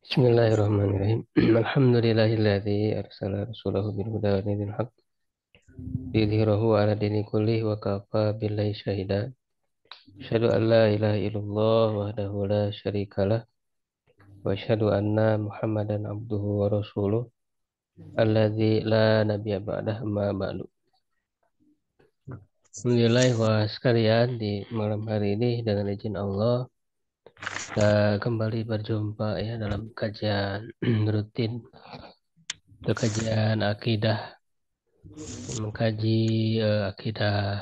Bismillahirrahmanirrahim. Alhamdulillahilladzi arsala rasulahu bil huda wa dinil haq liyudhhirahu 'ala dini kullih wa kafa billahi syahida. Asyhadu an la ilaha illallah wahdahu la syarikalah wa asyhadu anna Muhammadan abduhu wa rasuluh alladzi la nabiyya ba'dah amma ba'du. Alhamdulillah wa sekalian di malam hari ini dengan izin Allah kita kembali berjumpa ya dalam kajian rutin kajian akidah mengkaji akidah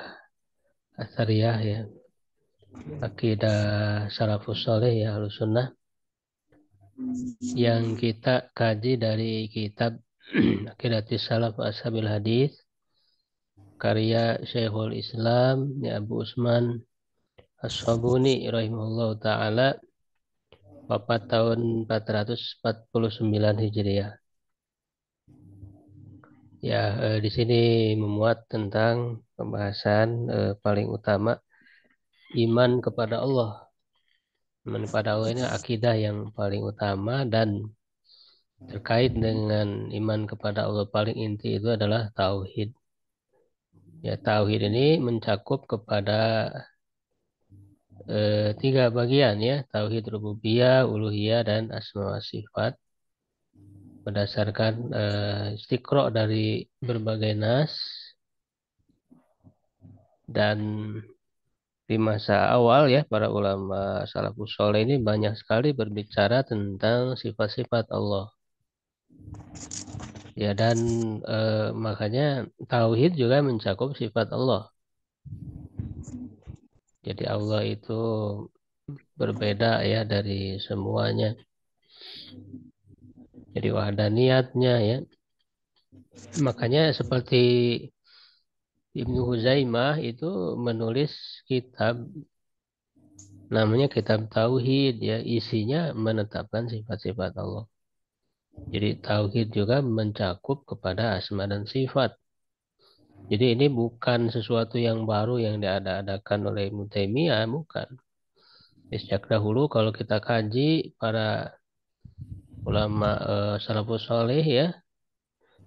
asariyah ya, akidah salafus saleh ya Ahlussunnah yang kita kaji dari kitab Aqidatus Salaf Ashabil Hadis karya Syekhul Islam ya Abu Utsman As-Sabuni rahimahullahu taala wafat tahun 449 Hijriah. Ya, di sini memuat tentang pembahasan paling utama iman kepada Allah. Iman kepada Allah ini akidah yang paling utama dan terkait dengan iman kepada Allah paling inti itu adalah tauhid. Ya, tauhid ini mencakup kepada tiga bagian ya, tauhid rububiyah, uluhiyah dan asma wa sifat berdasarkan istiqra dari berbagai nas dan di masa awal ya para ulama salafus saleh ini banyak sekali berbicara tentang sifat-sifat Allah. Ya dan makanya tauhid juga mencakup sifat Allah. Jadi Allah itu berbeda ya dari semuanya. Jadi wahdaniyatnya ya. Makanya seperti Ibnu Huzaimah itu menulis kitab namanya kitab Tauhid ya, isinya menetapkan sifat-sifat Allah. Jadi tauhid juga mencakup kepada asma dan sifat. Jadi ini bukan sesuatu yang baru yang diada-adakan oleh Ibnu Taimiyah, bukan. Sejak dahulu kalau kita kaji para ulama salafus saleh ya,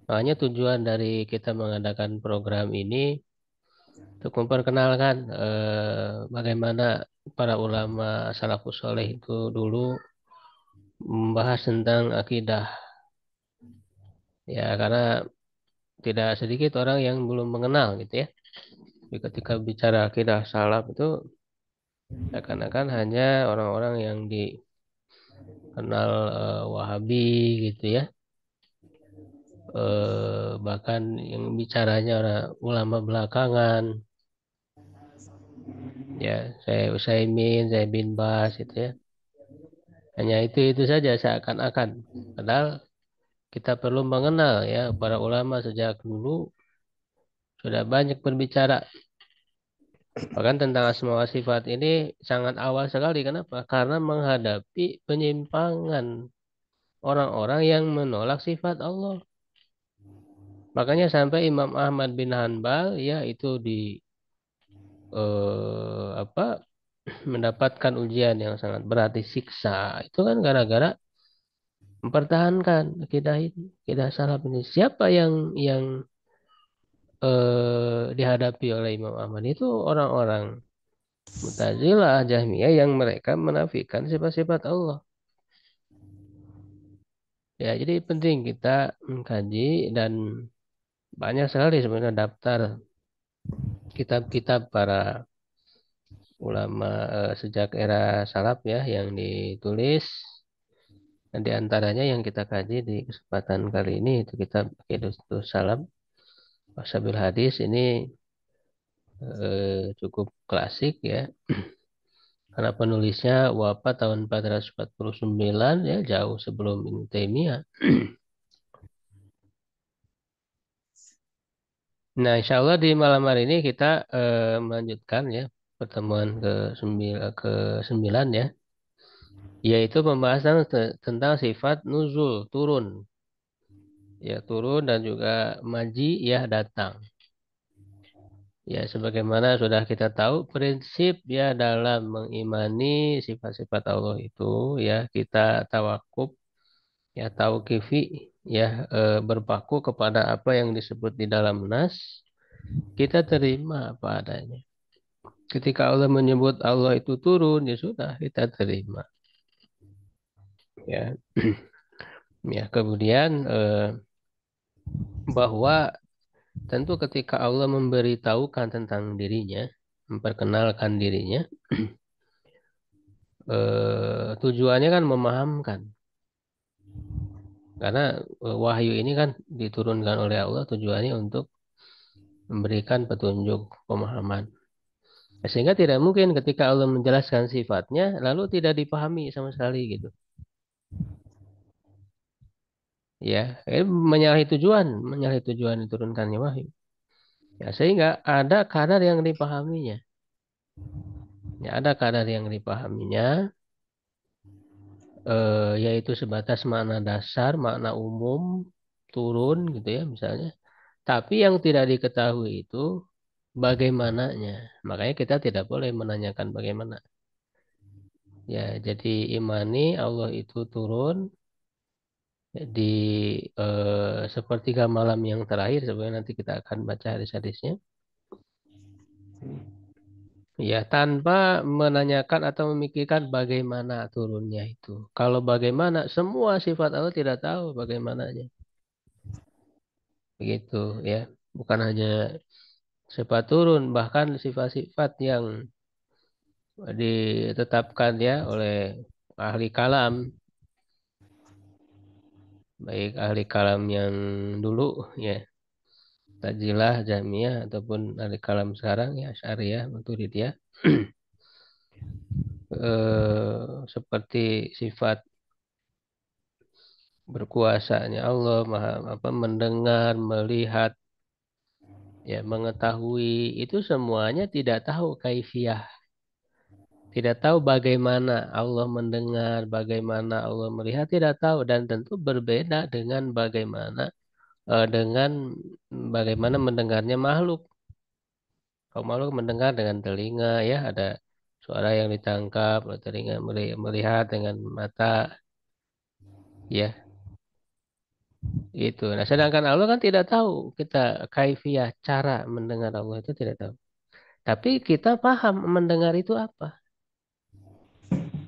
makanya tujuan dari kita mengadakan program ini untuk memperkenalkan bagaimana para ulama salafus saleh itu dulu membahas tentang akidah. Ya, karena tidak sedikit orang yang belum mengenal gitu ya. Jadi ketika bicara akidah salaf itu seakan-akan hanya orang-orang yang dikenal Wahabi gitu ya. Bahkan yang bicaranya orang ulama belakangan ya, saya Utsaimin, saya bin Bas gitu ya. Hanya itu saja seakan-akan. Padahal kita perlu mengenal ya para ulama sejak dulu sudah banyak berbicara. Bahkan tentang asma wa sifat ini sangat awal sekali. Kenapa? Karena menghadapi penyimpangan orang-orang yang menolak sifat Allah. Makanya sampai Imam Ahmad bin Hanbal ya itu apa mendapatkan ujian yang sangat berat disiksa. Itu kan gara-gara mempertahankan akidah ini, akidah salaf ini. Siapa yang dihadapi oleh Imam Ahmad itu orang-orang Mu'tazilah, Jahmiyah yang mereka menafikan sifat-sifat Allah. Ya, jadi penting kita mengkaji dan banyak sekali sebenarnya daftar kitab-kitab para ulama sejak era salaf ya yang ditulis. Dan di antaranya yang kita kaji di kesempatan kali ini itu kitab Aqidatus Salaf Ashabil Hadis ini cukup klasik ya. Karena penulisnya wafat tahun 449 ya jauh sebelum Ibnu Taimiyah. Nah, insya Allah di malam hari ini kita melanjutkan ya pertemuan ke-9 ya, yaitu pembahasan tentang sifat nuzul, turun. Ya, turun dan juga maji ya datang. Ya, sebagaimana sudah kita tahu prinsip ya dalam mengimani sifat-sifat Allah itu ya kita tawakuf ya tauqifi ya berpaku kepada apa yang disebut di dalam nas, kita terima apa adanya. Ketika Allah menyebut Allah itu turun, ya sudah kita terima. Ya, ya kemudian bahwa tentu ketika Allah memberitahukan tentang dirinya, memperkenalkan dirinya, tujuannya kan memahamkan. Karena wahyu ini kan diturunkan oleh Allah tujuannya untuk memberikan petunjuk pemahaman. Sehingga tidak mungkin ketika Allah menjelaskan sifatnya lalu tidak dipahami sama sekali gitu. Ya, menyalahi tujuan diturunkannya wahyu. Ya, sehingga ada kadar yang dipahaminya. Ya, ada kadar yang dipahaminya, yaitu sebatas makna dasar, makna umum, turun gitu ya misalnya. Tapi yang tidak diketahui itu bagaimananya. Makanya kita tidak boleh menanyakan bagaimana. Ya, jadi imani Allah itu turun di sepertiga malam yang terakhir. Sebenarnya nanti kita akan baca hadis-hadisnya. Ya, tanpa menanyakan atau memikirkan bagaimana turunnya itu. Kalau bagaimana, semua sifat Allah tidak tahu bagaimananya. Begitu ya. Bukan hanya sifat turun, bahkan sifat-sifat yang ditetapkan ya oleh ahli kalam, baik ahli kalam yang dulu ya, Tazilah, Jahmiyah ataupun ahli kalam sekarang ya, Asy'ariyah, Maturidiyah, seperti sifat berkuasanya Allah, maha apa mendengar, melihat, ya mengetahui itu semuanya tidak tahu kaifiyah, tidak tahu bagaimana Allah mendengar, bagaimana Allah melihat, tidak tahu dan tentu berbeda dengan bagaimana mendengarnya makhluk. Kalau makhluk mendengar dengan telinga ya ada suara yang ditangkap, telinga melihat dengan mata ya itu. Nah, sedangkan Allah kan tidak tahu kita kaifiah cara mendengar Allah itu tidak tahu. Tapi kita paham mendengar itu apa.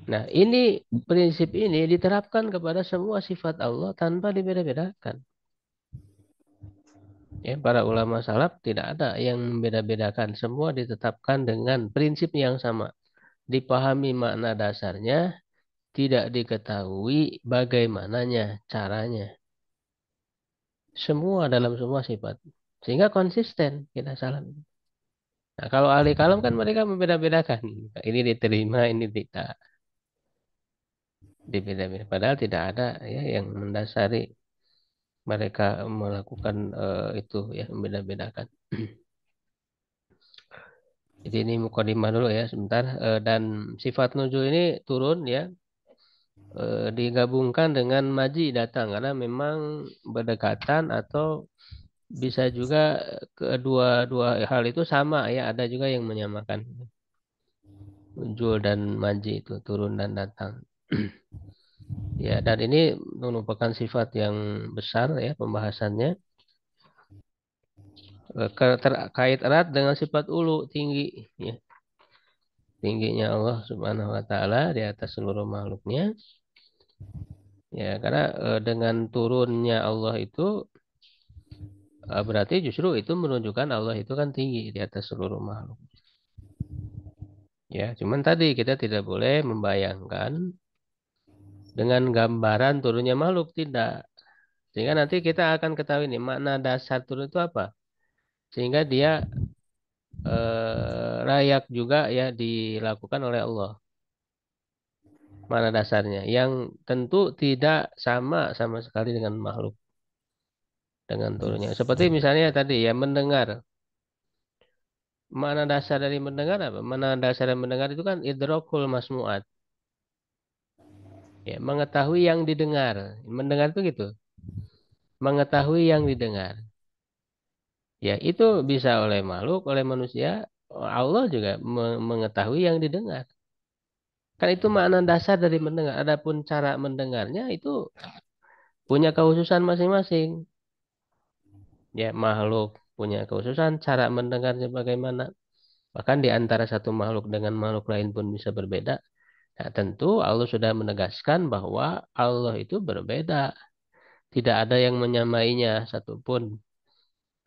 Nah, ini prinsip ini diterapkan kepada semua sifat Allah tanpa dibeda-bedakan. Ya, para ulama salaf tidak ada yang membeda-bedakan. Semua ditetapkan dengan prinsip yang sama. Dipahami makna dasarnya, tidak diketahui bagaimananya caranya. Semua dalam semua sifat. Sehingga konsisten kita salam. Nah, kalau ahli kalam kan mereka membeda-bedakan. Ini diterima, ini tidak dibeda-beda. Padahal tidak ada ya yang mendasari mereka melakukan itu ya membeda-bedakan. Jadi ini mukadimah dulu ya sebentar. Dan sifat nuzul ini turun ya digabungkan dengan maji datang karena memang berdekatan atau bisa juga kedua dua hal itu sama ya ada juga yang menyamakan nuzul dan maji itu turun dan datang. Ya, dan ini merupakan sifat yang besar ya pembahasannya. Terkait erat dengan sifat ulu tinggi ya. Tingginya Allah Subhanahu wa taala di atas seluruh makhluknya. Ya, karena dengan turunnya Allah itu berarti justru itu menunjukkan Allah itu kan tinggi di atas seluruh makhluk. Ya, cuman tadi kita tidak boleh membayangkan dengan gambaran turunnya makhluk tidak. Sehingga nanti kita akan ketahui nih makna dasar turun itu apa. Sehingga dia layak juga ya dilakukan oleh Allah. Mana dasarnya? Yang tentu tidak sama sama sekali dengan makhluk dengan turunnya. Seperti misalnya tadi ya mendengar. Mana dasar dari mendengar apa? Mana dasar dari mendengar itu kan idrokul masmuat. Ya, mengetahui yang didengar. Mendengar itu gitu. Mengetahui yang didengar. Ya, itu bisa oleh makhluk, oleh manusia. Allah juga mengetahui yang didengar. Kan itu makna dasar dari mendengar. Adapun cara mendengarnya itu punya kekhususan masing-masing. Ya, makhluk punya kekhususan cara mendengarnya bagaimana. Bahkan di antara satu makhluk dengan makhluk lain pun bisa berbeda. Nah, tentu Allah sudah menegaskan bahwa Allah itu berbeda. Tidak ada yang menyamainya satupun.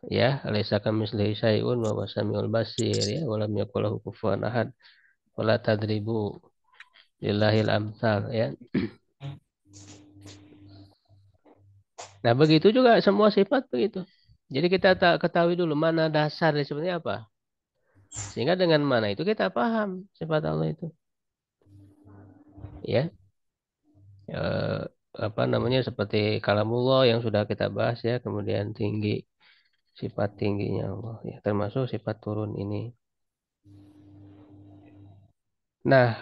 Ya, laisa kamitslihi syai'un wa huwas samiul basir ya, wa lam yakul lahu kufuwan ahad. Wala tadribu lillahil amsal ya. Nah, begitu juga semua sifat begitu. Jadi kita tak ketahui dulu mana dasarnya sebenarnya apa. Sehingga dengan mana itu kita paham sifat Allah itu. Ya, eh, apa namanya seperti kalamullah yang sudah kita bahas ya, kemudian tinggi sifat tingginya Allah ya, termasuk sifat turun ini. Nah,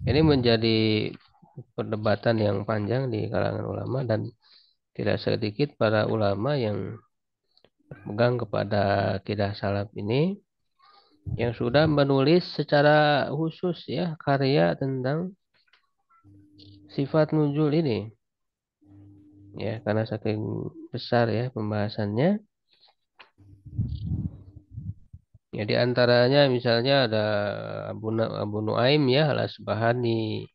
ini menjadi perdebatan yang panjang di kalangan ulama dan tidak sedikit para ulama yang berpegang kepada akidah salaf ini yang sudah menulis secara khusus ya karya tentang sifat nuzul ini ya karena saking besar ya pembahasannya. Ya di antaranya misalnya ada Abu Nuaim ya Al-Asbahani,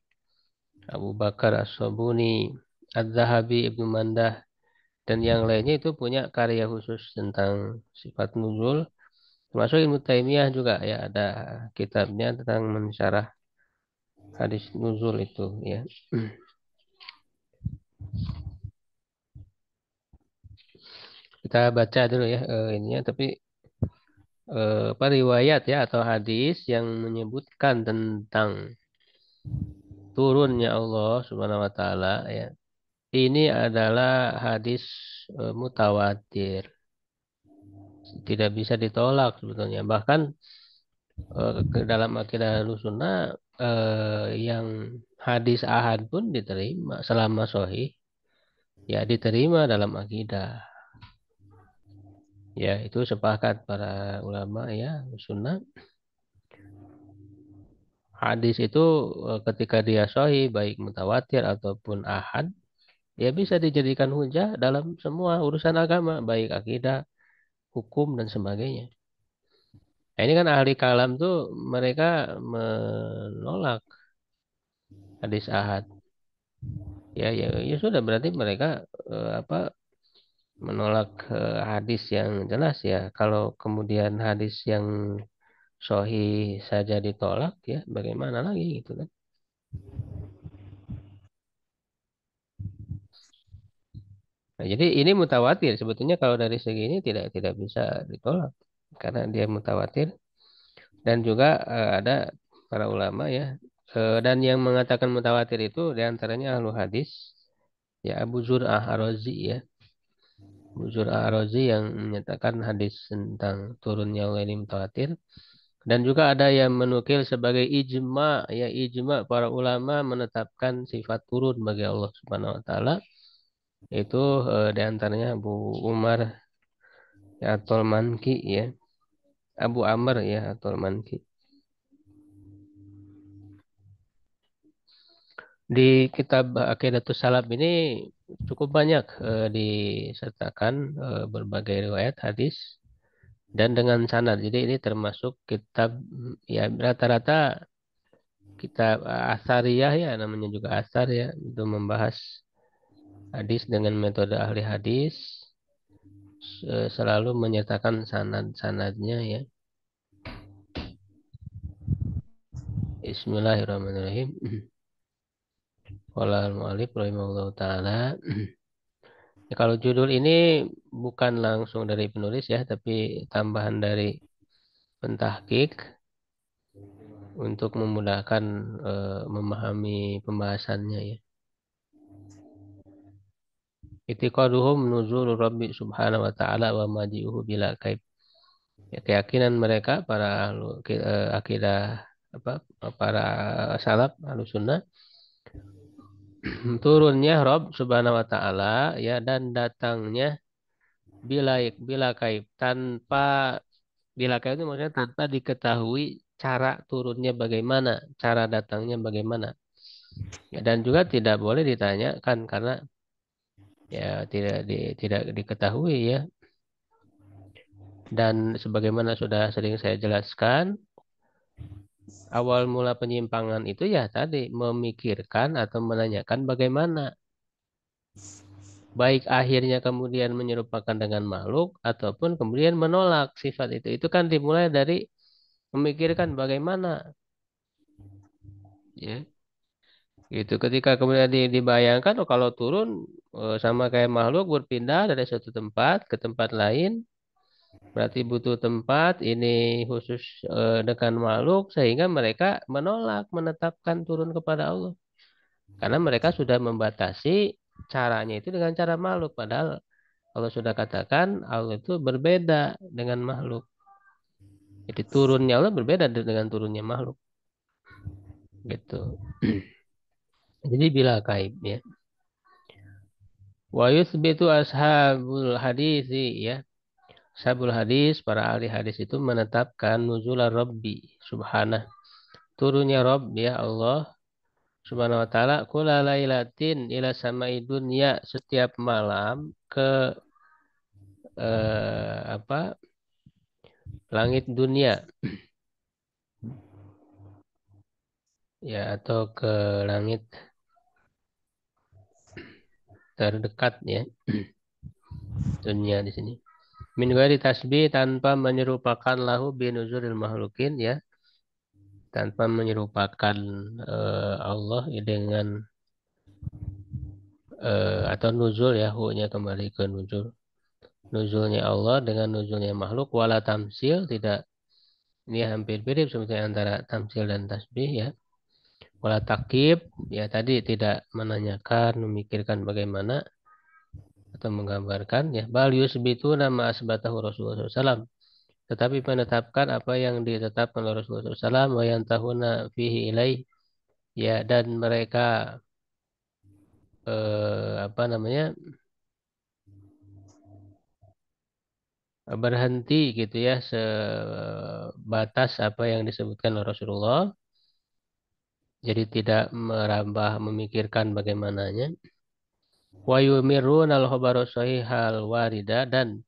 Abu Bakar As-Sabuni, Az-Zahabi, Ibnu Mandah dan yang lainnya itu punya karya khusus tentang sifat nuzul. Termasuk Ibnu Taimiyah juga ya ada kitabnya tentang mensyarah hadis nuzul itu ya. Kita baca dulu ya ininya tapi apa riwayat ya atau hadis yang menyebutkan tentang turunnya Allah Subhanahu wa taala ya. Ini adalah hadis mutawatir. Tidak bisa ditolak sebetulnya. Bahkan ke dalam akidah Ahlussunnah yang hadis ahad pun diterima selama sahih ya diterima dalam akidah. Ya, itu sepakat para ulama ya sunnah. Hadis itu ketika dia sahih baik mutawatir ataupun ahad, ya bisa dijadikan hujah dalam semua urusan agama, baik akidah, hukum dan sebagainya. Nah, ini kan ahli kalam tuh mereka menolak hadis ahad. Ya, ya, ya sudah berarti mereka apa menolak hadis yang jelas ya. Kalau kemudian hadis yang sahih saja ditolak ya, bagaimana lagi gitu kan? Nah, jadi ini mutawatir. Sebetulnya kalau dari segi ini tidak bisa ditolak karena dia mutawatir dan juga ada para ulama ya dan yang mengatakan mutawatir itu diantaranya ahlu hadis ya Abu Zur'ah Ar-Razi ya Abu Zur'ah Ar-Razi yang menyatakan hadis tentang turunnya Allah ini mutawatir dan juga ada yang menukil sebagai ijma ya ijma para ulama menetapkan sifat turun bagi Allah Subhanahu wa taala itu diantaranya Abu Umar ya Atul Manki ya Abu Amr ya Atul Manki. Di kitab Aqidatus Salaf ini cukup banyak disertakan berbagai riwayat hadis dan dengan sanad. Jadi ini termasuk kitab ya rata-rata kitab asariyah ya namanya juga asar ya itu membahas hadis dengan metode ahli hadis selalu menyertakan sanad-sanadnya ya. Bismillahirrahmanirrahim. Qala al-mu'allif rahimahullahu taala. Ya, kalau judul ini bukan langsung dari penulis ya, tapi tambahan dari pentahkik untuk memudahkan memahami pembahasannya ya. Itiqaduhum nuzul Rabbi subhanahu wa ta'ala wa maji'uhu bila kaib. Ya, keyakinan mereka para akidah apa para salaf ahlu sunnah turunnya Rabb subhanahu wa ta'ala ya dan datangnya bila bila kaib tanpa bila kaib itu maksudnya tanpa diketahui cara turunnya bagaimana, cara datangnya bagaimana. Ya, dan juga tidak boleh ditanyakan karena ya tidak diketahui ya. Dan sebagaimana sudah sering saya jelaskan, awal mula penyimpangan itu ya tadi memikirkan atau menanyakan bagaimana. Baik akhirnya kemudian menyerupakan dengan makhluk ataupun kemudian menolak sifat itu. Itu kan dimulai dari memikirkan bagaimana, ya. Itu ketika kemudian dibayangkan oh, kalau turun sama kayak makhluk berpindah dari satu tempat ke tempat lain, berarti butuh tempat ini khusus dengan makhluk sehingga mereka menolak menetapkan turun kepada Allah. Karena mereka sudah membatasi caranya itu dengan cara makhluk. Padahal Allah sudah katakan Allah itu berbeda dengan makhluk. Jadi turunnya Allah berbeda dengan turunnya makhluk. Gitu. Jadi bila gaib ya. Wa yuthbitu ashabul hadisi ya. Ashabul hadis, para ahli hadis itu menetapkan nuzul Rabbi subhanah. Turunnya Rabb ya Allah subhanahu wa ta'ala kula lailatin ila samai dunya setiap malam ke apa langit dunia ya atau ke langit terdekat ya dunia di sini. Min ghairi tasbih tanpa menyerupakan lahu binuzulil makhlukin ya, tanpa menyerupakan Allah ya dengan atau nuzul ya, hu-nya kembali ke nuzul. Nuzulnya Allah dengan nuzulnya makhluk wala tamsil tidak ini hampir mirip sebetulnya antara tamsil dan tasbih ya. Wala takib ya tadi tidak menanyakan, memikirkan bagaimana atau menggambarkan ya. Bal yusbitu nama asbatahu Rasulullah SAW. Tetapi menetapkan apa yang ditetapkan oleh Rasulullah SAW wa yantahuna fihi ilaih ya dan mereka apa namanya berhenti gitu ya sebatas apa yang disebutkan oleh Rasulullah jadi tidak merambah memikirkan bagaimananya wa yumirruna al-khabara sahihal warida dan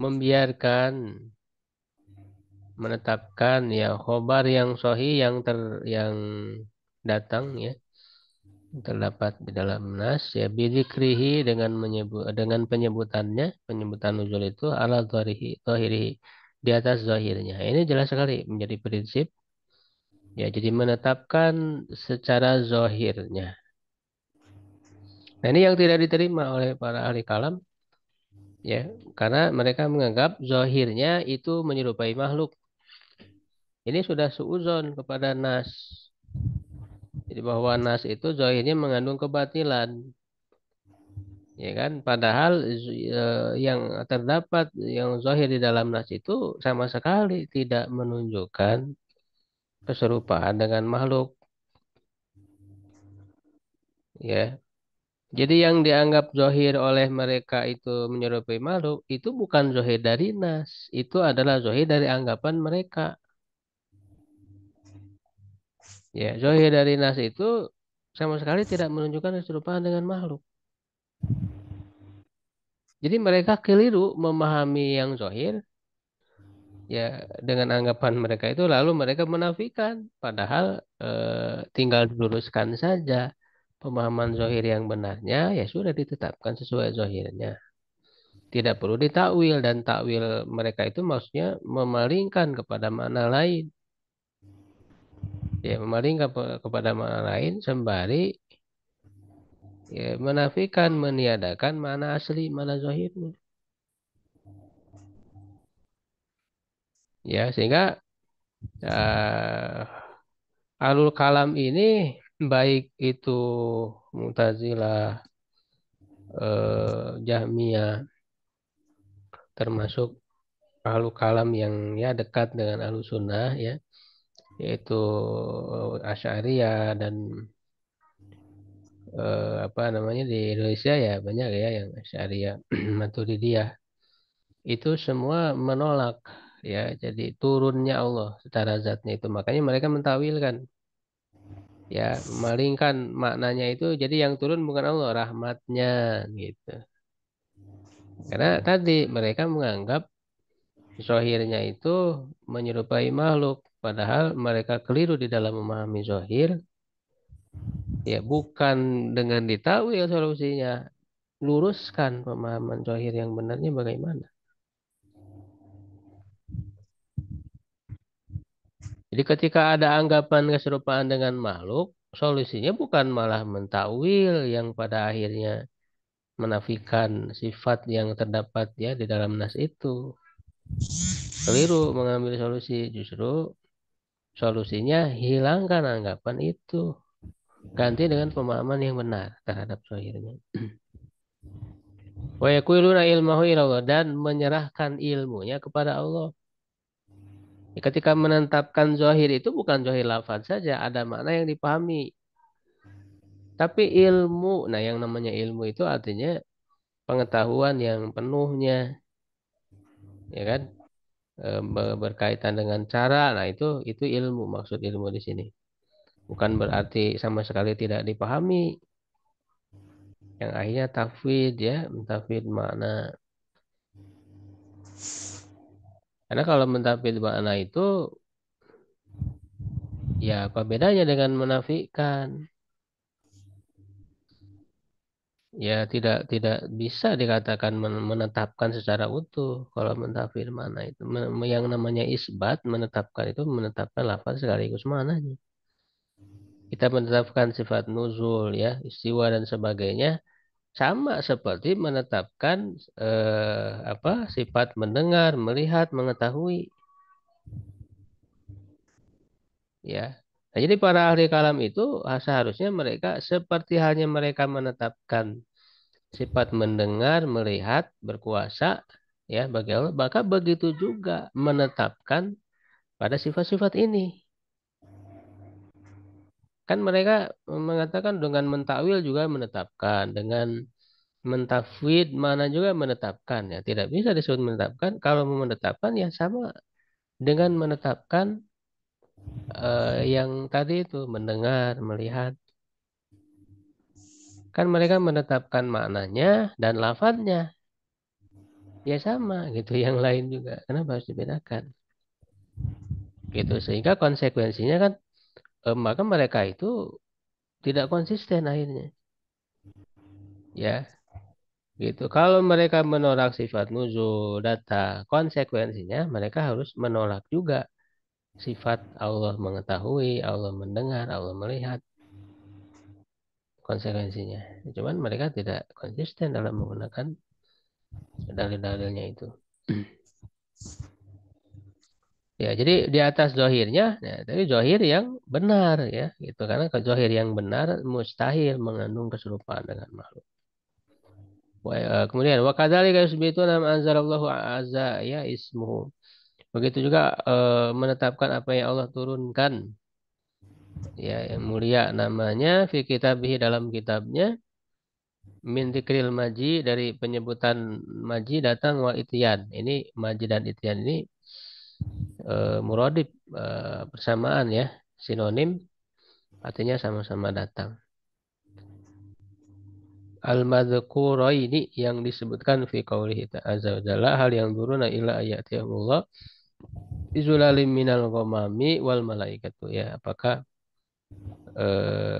membiarkan menetapkan ya khobar yang sahih yang datang ya terdapat di dalam nas ya bidzikrihi dengan penyebutan nuzul itu ala zahirihi di atas zahirnya. Ini jelas sekali menjadi prinsip ya jadi menetapkan secara zahirnya. Nah, ini yang tidak diterima oleh para ahli kalam ya karena mereka menganggap zahirnya itu menyerupai makhluk. Ini sudah suudzon kepada nas. Jadi bahwa nas itu zahirnya mengandung kebatilan. Ya kan padahal yang terdapat yang zahir di dalam nas itu sama sekali tidak menunjukkan keserupaan dengan makhluk ya jadi yang dianggap zahir oleh mereka itu menyerupai makhluk itu bukan zahir dari nas itu adalah zahir dari anggapan mereka ya zahir dari nas itu sama sekali tidak menunjukkan keserupaan dengan makhluk jadi mereka keliru memahami yang zahir ya dengan anggapan mereka itu lalu mereka menafikan padahal tinggal diluruskan saja pemahaman zohir yang benarnya ya sudah ditetapkan sesuai zohirnya tidak perlu ditakwil dan takwil mereka itu maksudnya memalingkan kepada makna lain ya memalingkan kepada makna lain sembari ya menafikan meniadakan makna asli makna zohirnya ya sehingga eh, alul kalam ini baik itu Mu'tazilah, Jahmiyah, termasuk ahlu kalam yang ya dekat dengan ahlu sunnah ya, yaitu Asy'ariyah dan apa namanya di Indonesia ya banyak ya yang Asy'ariyah, Maturidiyah itu semua menolak ya jadi turunnya Allah secara zatnya itu makanya mereka mentawilkan ya memalingkan maknanya itu jadi yang turun bukan Allah rahmatnya gitu karena tadi mereka menganggap zahirnya itu menyerupai makhluk padahal mereka keliru di dalam memahami zahir ya bukan dengan ditakwil solusinya luruskan pemahaman zahir yang benarnya bagaimana. Jadi ketika ada anggapan keserupaan dengan makhluk, solusinya bukan malah mentakwil yang pada akhirnya menafikan sifat yang terdapat ya di dalam nas itu. Keliru mengambil solusi, justru solusinya hilangkan anggapan itu. Ganti dengan pemahaman yang benar terhadap zahirnya. Wa yaquluna ilmahu ilallah dan menyerahkan ilmunya kepada Allah. Ya, ketika menetapkan zahir itu bukan zahir lafaz saja, ada makna yang dipahami. Tapi ilmu, nah yang namanya ilmu itu artinya pengetahuan yang penuhnya, ya kan? Berkaitan dengan cara, nah itu ilmu maksud ilmu di sini. Bukan berarti sama sekali tidak dipahami. Yang akhirnya tafwid ya, mentafwid makna. Karena kalau mentafwid makna itu ya apa bedanya dengan menafikan? Ya tidak bisa dikatakan menetapkan secara utuh kalau mentafsir mana itu yang namanya isbat menetapkan itu menetapkan lafaz sekaligus mananya. Kita menetapkan sifat nuzul ya istiwa dan sebagainya sama seperti menetapkan apa sifat mendengar, melihat, mengetahui ya. Nah, jadi para ahli kalam itu seharusnya mereka seperti halnya mereka menetapkan sifat mendengar, melihat, berkuasa ya bagi Allah, maka begitu juga menetapkan pada sifat-sifat ini. Kan mereka mengatakan dengan mentakwil juga menetapkan, dengan mentafwid mana juga menetapkan ya. Tidak bisa disebut menetapkan. Kalau mau menetapkan ya sama dengan menetapkan yang tadi itu mendengar, melihat. Kan mereka menetapkan maknanya dan lafadznya. Ya sama gitu yang lain juga. Kenapa harus dibedakan? Gitu sehingga konsekuensinya kan maka mereka itu tidak konsisten akhirnya ya gitu kalau mereka menolak sifat nuzul data konsekuensinya mereka harus menolak juga sifat Allah mengetahui Allah mendengar Allah melihat konsekuensinya cuman mereka tidak konsisten dalam menggunakan dalil-dalilnya itu ya jadi di atas zohirnya ya, tapi zohir yang benar ya gitu karena ke zohir yang benar mustahil mengandung keserupaan dengan makhluk. Kemudian wa kadzalika yusbituna ma anzalallahu azza ya ismuhu. Begitu juga menetapkan apa yang Allah turunkan ya yang mulia namanya fi kitabih dalam kitabnya min dzikril maji dari penyebutan maji datang wal ityan. Ini maji dan ityan ini muradib persamaan ya sinonim artinya sama-sama datang. Al-madzkuraini yang disebutkan fi qaulihi azza wa jalla hal yang duruna ila ayatihullah izulalim minal ghamami wal malaikatu ya apakah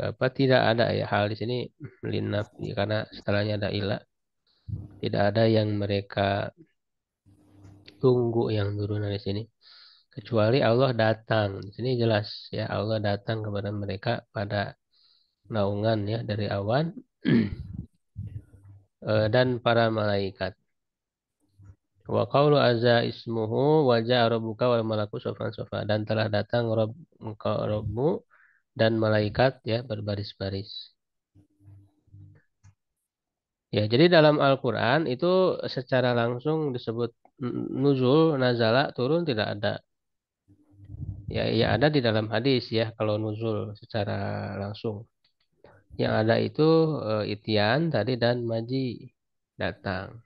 apa tidak ada ya hal di sini linaf karena setelahnya ada ila tidak ada yang mereka tunggu yang turun di sini kecuali Allah datang di sini jelas ya Allah datang kepada mereka pada naungan ya dari awan dan para malaikat wa qawlu azza ismuhu wa ja'a rabbuka wal malaku sofan sofa dan telah datang Rob engkau Robmu dan malaikat ya berbaris-baris. Ya, jadi dalam Al-Quran itu secara langsung disebut nuzul, nazala, turun tidak ada. Ya, ya ada di dalam hadis ya kalau nuzul secara langsung. Yang ada itu itian tadi dan maji datang.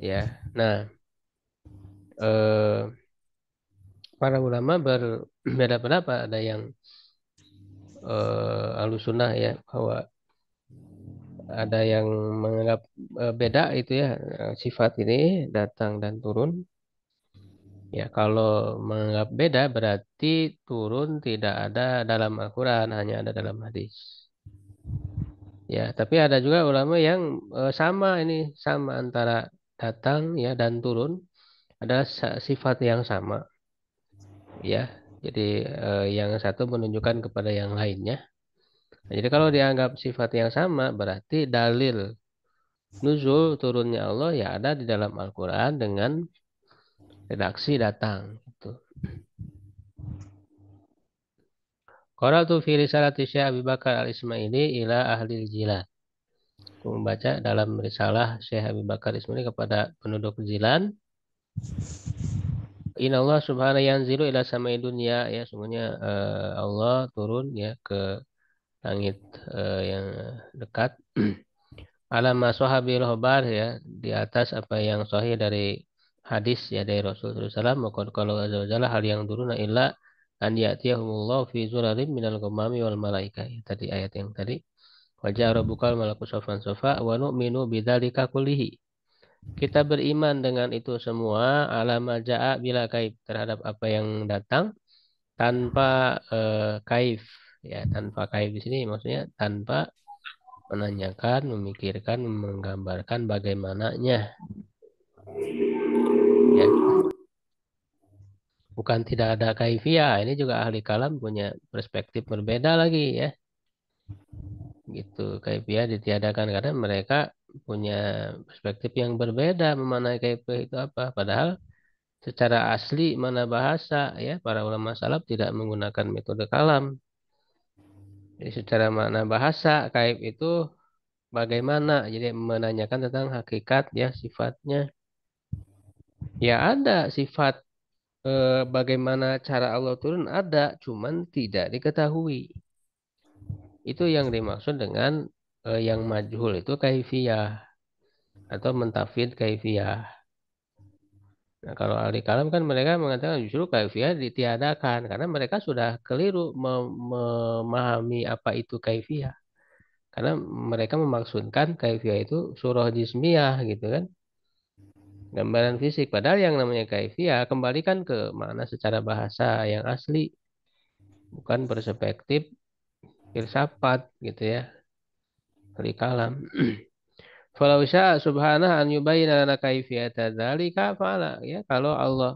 Ya. Nah, eh, para ulama berbeda pendapat. Ada yang alusunah ya bahwa ada yang menganggap beda itu ya sifat ini datang dan turun. Ya, kalau menganggap beda berarti turun tidak ada dalam Al-Quran, hanya ada dalam hadis. Ya, tapi ada juga ulama yang sama ini, sama antara datang ya dan turun adalah sifat yang sama. Ya, jadi yang satu menunjukkan kepada yang lainnya. Nah, jadi kalau dianggap sifat yang sama berarti dalil nuzul turunnya Allah ya ada di dalam Al-Quran dengan redaksi datang. Gitu. Qara'tu fi risalati Syekh Abi Bakar Al-Ismaili ila ahli Jilan. Aku membaca dalam risalah Syekh Abi Bakar Ismaili kepada penduduk Jilan. Inna Allah subhanahu yanzilu ila samai dunia ya sungguhnya Allah turun ya ke langit yang dekat. Alama sahabil khobar ya di atas apa yang sahih dari hadis ya dari Rasulullah SAW. Maka kalau azza wa jalla hal yang turun illa an ya'tiyahumullah fi zulalim minal ghamami wal malaikah. Ya, tadi ayat yang tadi. Wajah rabbukal malaku sofan sofa wa nu'minu bidzalika kullihi. Kita beriman dengan itu semua alama ja'a bila kaif terhadap apa yang datang tanpa kaif ya tanpa kaif di sini maksudnya tanpa menanyakan, memikirkan, menggambarkan bagaimananya ya. Bukan tidak ada kaifiah, ini juga ahli kalam punya perspektif berbeda lagi ya. Gitu, kaifiah ditiadakan karena mereka punya perspektif yang berbeda memaknai kaifiah itu apa. Padahal secara asli mana bahasa ya para ulama salaf tidak menggunakan metode kalam. Jadi secara makna bahasa kaif itu bagaimana? Jadi menanyakan tentang hakikat ya sifatnya. Ya ada sifat bagaimana cara Allah turun ada, cuman tidak diketahui. Itu yang dimaksud dengan yang majhul itu kaifiyah atau mentafid kaifiyah. Nah, kalau ahli kalam kan mereka mengatakan justru kaifiyah ditiadakan karena mereka sudah keliru memahami apa itu kaifiyah. Karena mereka memaksudkan kaifiyah itu surah jismiyah gitu kan, gambaran fisik. Padahal yang namanya kaifiyah kembalikan ke makna secara bahasa yang asli, bukan perspektif filsafat gitu ya, ahli kalam. Falau syaa subhanahu an yubayyana lana kaifiyata dzalika fa'ala ya kalau Allah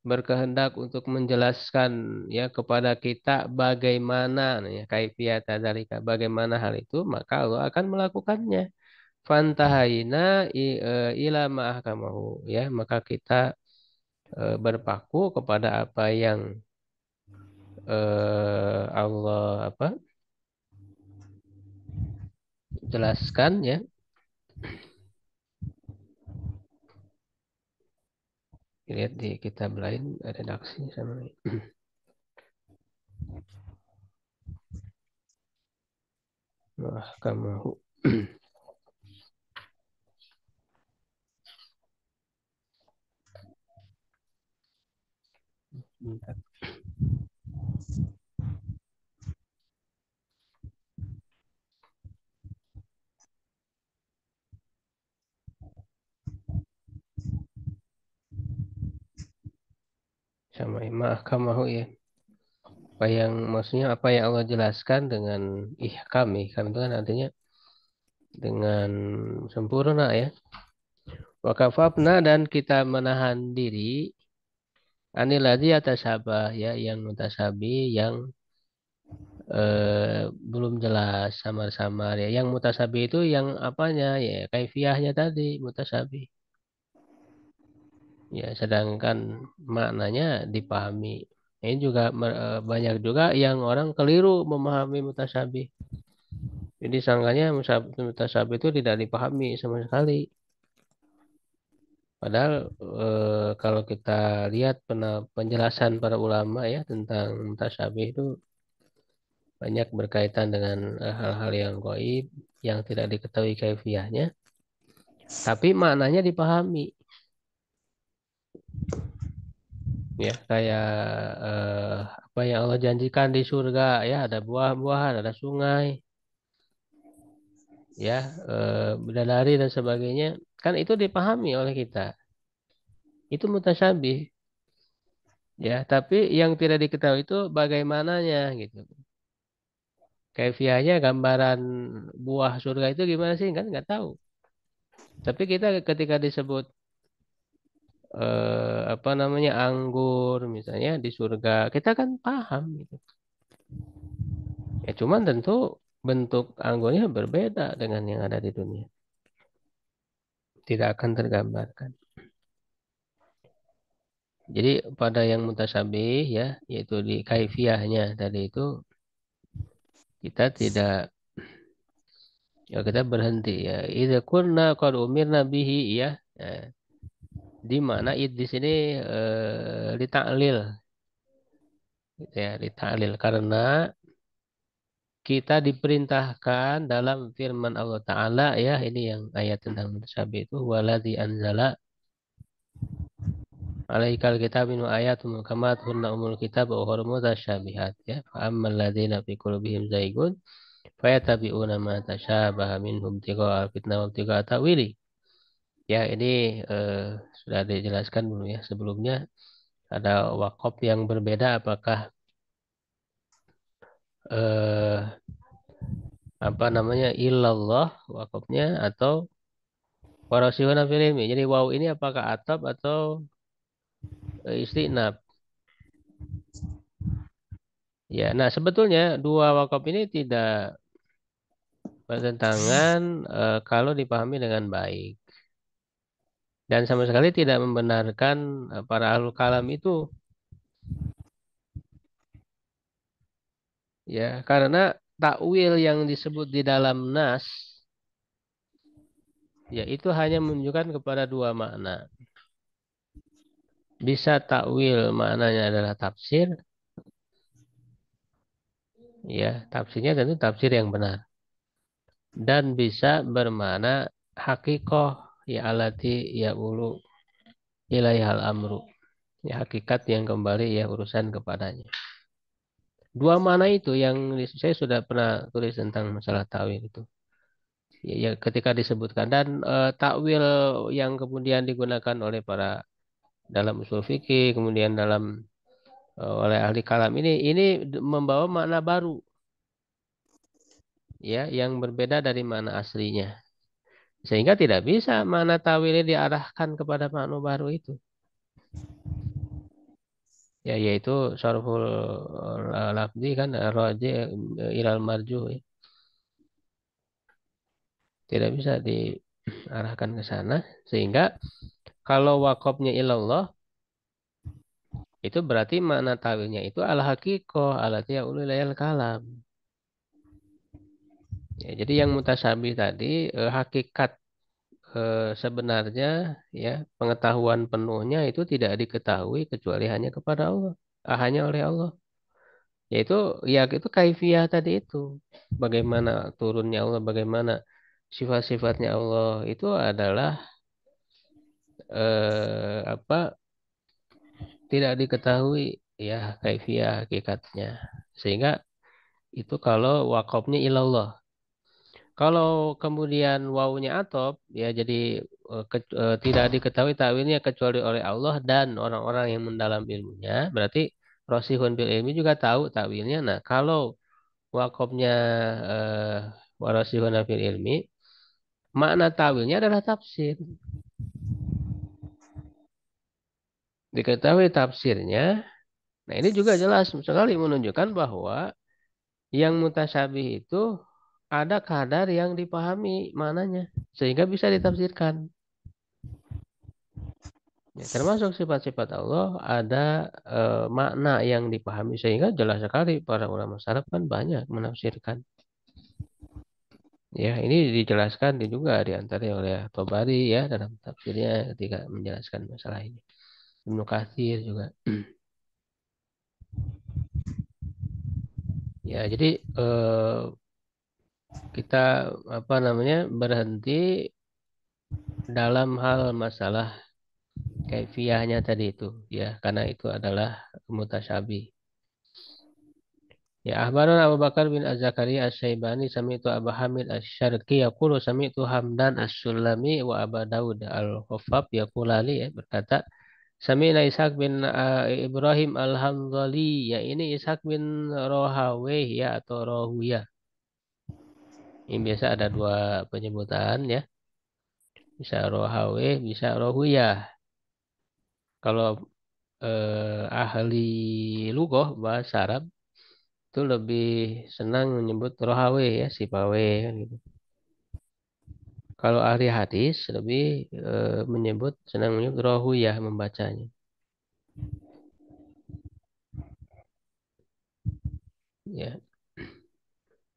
berkehendak untuk menjelaskan ya kepada kita bagaimana ya kaifiyata dzalika bagaimana hal itu maka Allah akan melakukannya. Fantahaina ila ma'ahkamahu ya maka kita berpaku kepada apa yang Allah apa jelaskan ya. Lihat di kitab lain ada redaksi sama ini. Mahkamahu. Bentar. Sama mahkamahu ya. Apa yang maksudnya apa yang Allah jelaskan dengan ihkam. Ihkam itu kan artinya dengan sempurna ya. Wakafafna dan kita menahan diri aniladzi atasabah ya yang mutasabi yang belum jelas samar-samar ya. Yang mutasabi itu yang apanya ya kaifiahnya tadi mutasabi. Ya, sedangkan maknanya dipahami. Ini juga banyak juga yang orang keliru memahami mutasyabih. Jadi sangkanya mutasyabih itu tidak dipahami sama sekali. Padahal kalau kita lihat penjelasan para ulama ya tentang mutasyabih itu banyak berkaitan dengan hal-hal yang gaib yang tidak diketahui kaifiahnya, tapi maknanya dipahami. Ya, kayak apa yang Allah janjikan di surga, ya ada buah-buahan, ada sungai, ya bidadari dan sebagainya, kan itu dipahami oleh kita. Itu mutasyabih, ya. Tapi yang tidak diketahui itu bagaimananya gitu. Kaifiahnya gambaran buah surga itu gimana sih kan nggak tahu. Tapi kita ketika disebut apa namanya anggur misalnya di surga, kita kan paham gitu. Ya cuman tentu bentuk anggurnya berbeda dengan yang ada di dunia. Tidak akan tergambarkan. Jadi pada yang mutasyabih ya, yaitu di kaifiahnya tadi itu kita tidak ya kita berhenti ya. Idza kunna qad umirna bihi ya. Ya. Di mana id di sini ditaklil gitu ya, ditaklil karena kita diperintahkan dalam firman Allah Ta'ala ya, ini yang ayat tentang mutasyabih itu waladzi anzala alaikal kitab minhu ayatun muhkamat hunna umul kitab wa ukhra mutasyabihat ya fa ammal ladzina fi qulubihim zaygun fayatabi'una ma tasyabaha minhum ibtigha'a fitnah wa ibtigha'a ta'wili. Ya ini sudah dijelaskan dulu ya sebelumnya ada wakaf yang berbeda apakah eh, apa namanya illallah wakafnya atau warasihuna fil ilmi. Jadi waw ini apakah atap atau istinab? Ya, nah sebetulnya dua wakaf ini tidak bertentangan kalau dipahami dengan baik dan sama sekali tidak membenarkan para ahlul kalam itu ya karena takwil yang disebut di dalam nas ya itu hanya menunjukkan kepada dua makna. Bisa takwil maknanya adalah tafsir, ya tafsirnya tentu tafsir yang benar dan bisa bermakna hakikoh ya alati ya ulu ilaihal amru ya hakikat yang kembali ya urusan kepadanya. Dua mana itu yang saya sudah pernah tulis tentang masalah takwil itu. Ya, ya, ketika disebutkan dan takwil yang kemudian digunakan oleh para dalam usul fikih, kemudian dalam oleh ahli kalam ini membawa makna baru ya yang berbeda dari makna aslinya. Sehingga tidak bisa makna takwilnya diarahkan kepada makna baru itu. Ya yaitu syarhul lafzi kan raji ilal marju ya. Tidak bisa diarahkan ke sana sehingga kalau wakofnya ilallah itu berarti makna tawilnya itu ala hakikoh ala ulul kalam. Ya, jadi yang mutasyabih tadi hakikat sebenarnya ya pengetahuan penuhnya itu tidak diketahui kecuali hanya kepada Allah, hanya oleh Allah. Yaitu ya itu kaifiah tadi itu. Bagaimana turunnya Allah, bagaimana sifat-sifatnya Allah itu adalah apa tidak diketahui ya kaifiah hakikatnya. Sehingga itu kalau wakofnya ilallah. Kalau kemudian wawunya atop ya jadi tidak diketahui takwilnya kecuali oleh Allah dan orang-orang yang mendalam ilmunya. Berarti Rosihun bil ilmi juga tahu takwilnya. Nah, kalau wakofnya eh, warasihun fil ilmi, makna takwilnya adalah tafsir. Diketahui tafsirnya. Nah, ini juga jelas sekali menunjukkan bahwa yang mutasyabih itu ada kadar yang dipahami maknanya sehingga bisa ditafsirkan. Ya, termasuk sifat-sifat Allah ada makna yang dipahami sehingga jelas sekali para ulama salaf kan banyak menafsirkan. Ya, ini dijelaskan juga diantara oleh Tabari ya dalam tafsirnya ketika menjelaskan masalah ini. Ibnu Katsir juga. Ya, jadi kita apa namanya berhenti dalam hal masalah kaifiyahnya tadi itu, ya, karena itu adalah mutasyabih. Ya, ahbarana Abu Bakar bin Az-Zakaria As-Syaibani sami'tu Abu Hamid Asy-Syarqi yaqulu sami'tu Hamdan As-Sulami wa Abu Daud Al-Khaffaf yaqulani, ya, berkata Sami'na Ishaq bin Ibrahim Al-Hamdali, ya, ini Ishaq bin Rohaweh, ya, atau Rohuya. Ini biasa ada dua penyebutan, ya. Bisa Rohaweh, bisa Rohuyah. Kalau ahli lugoh bahasa Arab itu lebih senang menyebut Rohaweh, ya, si Pawe, kan gitu. Kalau ahli hadis lebih senang menyebut Rohuyah membacanya. Ya,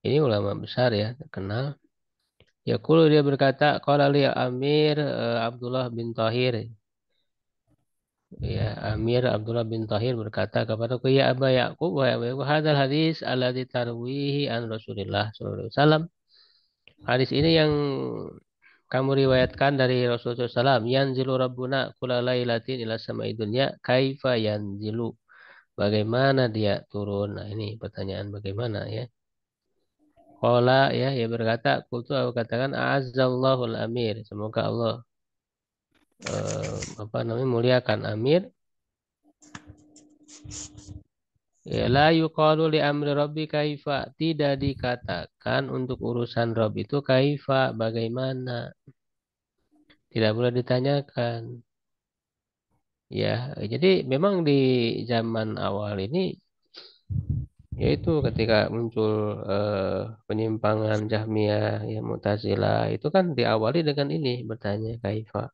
ini ulama besar, ya, terkenal. Yaqulu, dia berkata, qala li Amir Abdullah bin Tahir. Ya, Amir Abdullah bin Tahir berkata kepadaku, ya Aba Yaqub, wa Aba Yaqub, hadal hadis alladzi tarwihi an Rasulillah sallallahu alaihi wasallam. Hadis ini yang kamu riwayatkan dari Rasulullah SAW. Yanzilu Rabbuna kula lailatin ila samai dunya. Kaifa yanzilu. Bagaimana dia turun? Nah, ini pertanyaan bagaimana, ya. Qala, ya, ia berkata, kultu, aku katakan, A'azzallahul amir. Semoga Allah apa namanya muliakan Amir. Ya, la yuqalu li amri rabbi kaifa. Tidak dikatakan untuk urusan Rabb itu kaifa, bagaimana. Tidak boleh ditanyakan. Ya, jadi memang di zaman awal ini, yaitu ketika muncul penyimpangan Jahmiyah, ya, Mu'tazilah, itu kan diawali dengan ini bertanya kaifa.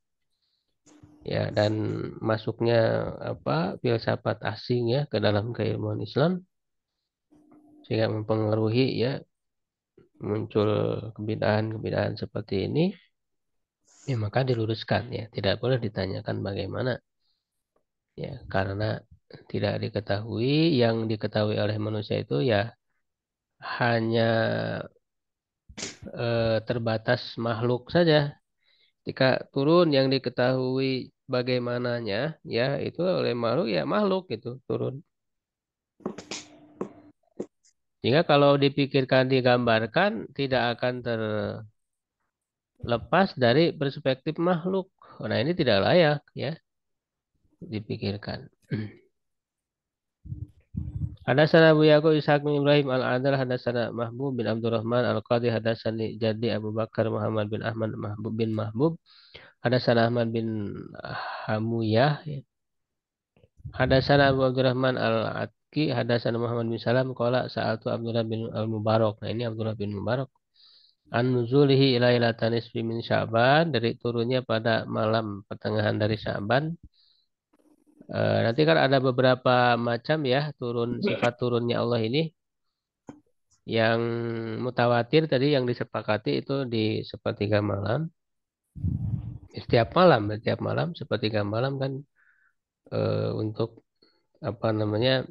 Ya, dan masuknya apa filsafat asing, ya, ke dalam keilmuan Islam sehingga mempengaruhi, ya, muncul kebidaan-kebidaan seperti ini, ya, maka diluruskan, ya, tidak boleh ditanyakan bagaimana, ya, karena tidak diketahui. Yang diketahui oleh manusia itu, ya, hanya terbatas makhluk saja. Jika turun yang diketahui bagaimananya, ya, itu oleh makhluk, ya, makhluk itu turun. Jika kalau dipikirkan, digambarkan, tidak akan terlepas dari perspektif makhluk. Nah, ini tidak layak, ya, dipikirkan. Hadatsana Abu Yaqub Ishaq bin Ibrahim Al-Adal, hadatsana Mahbub bin Abdurrahman Al-Qadhi, hadatsani Jadi Abu Bakar Muhammad bin Ahmad Mahbub bin Mahbub, hadatsana Ahmad bin Hamuyah, ya. Hadatsana Abu Abdurrahman Al-Atki, hadatsana Muhammad bin Salam qala sa'altu Abdullah bin Al-Mubarak. Nah, ini Abdullah bin Mubarak. An-nuzulihi ila nisfi min Sya'ban, dari turunnya pada malam pertengahan dari Sya'ban. Nanti kan ada beberapa macam, ya, sifat turunnya Allah ini. Yang mutawatir tadi yang disepakati itu di sepertiga malam. Setiap malam sepertiga malam kan, untuk apa namanya,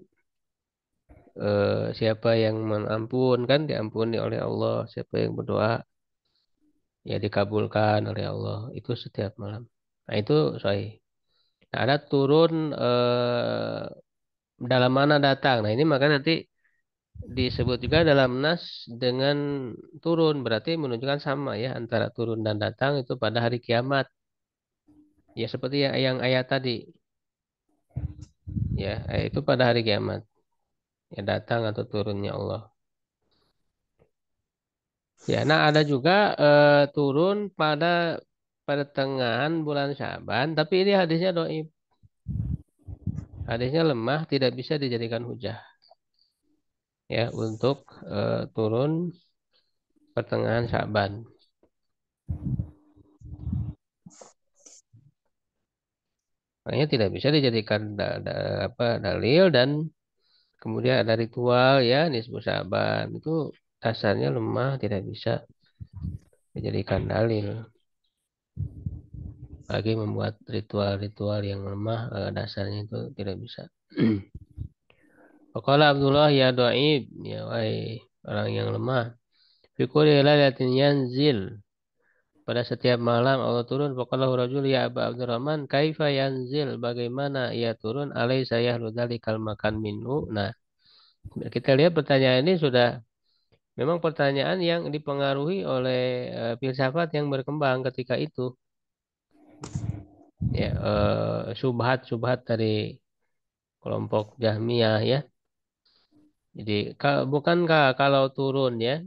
siapa yang mengampun kan diampuni oleh Allah, siapa yang berdoa, ya, dikabulkan oleh Allah, itu setiap malam. Nah, itu sahih. Nah, ada turun dalam mana datang. Nah, ini maka nanti disebut juga dalam nas dengan turun, berarti menunjukkan sama, ya, antara turun dan datang itu pada hari kiamat. Ya, seperti yang ayat tadi, ya, itu pada hari kiamat, ya, datang atau turunnya Allah. Ya, nah, ada juga turun pada pertengahan bulan Syaban, tapi ini hadisnya dhaif. Hadisnya lemah, tidak bisa dijadikan hujah, ya, untuk turun pertengahan Syaban. Makanya tidak bisa dijadikan dalil, dan kemudian ada ritual, ya, nisbu Syaban itu dasarnya lemah, tidak bisa dijadikan dalil. Lagi membuat ritual-ritual yang lemah, dasarnya itu tidak bisa. Faqala Abdullah ya dhaif, ya wahai orang yang lemah. Fi kulli lailatin yanzil. Pada setiap malam Allah turun. Faqala rajul ya Aba Abdurrahman, kaifa yanzil? Bagaimana ia turun? Alaysa yahlu dzalikal makan minhu. Nah, kita lihat pertanyaan ini sudah memang pertanyaan yang dipengaruhi oleh filsafat yang berkembang ketika itu. Ya, subhat-subhat dari kelompok Jahmiyah ya. Jadi bukankah kalau turun ya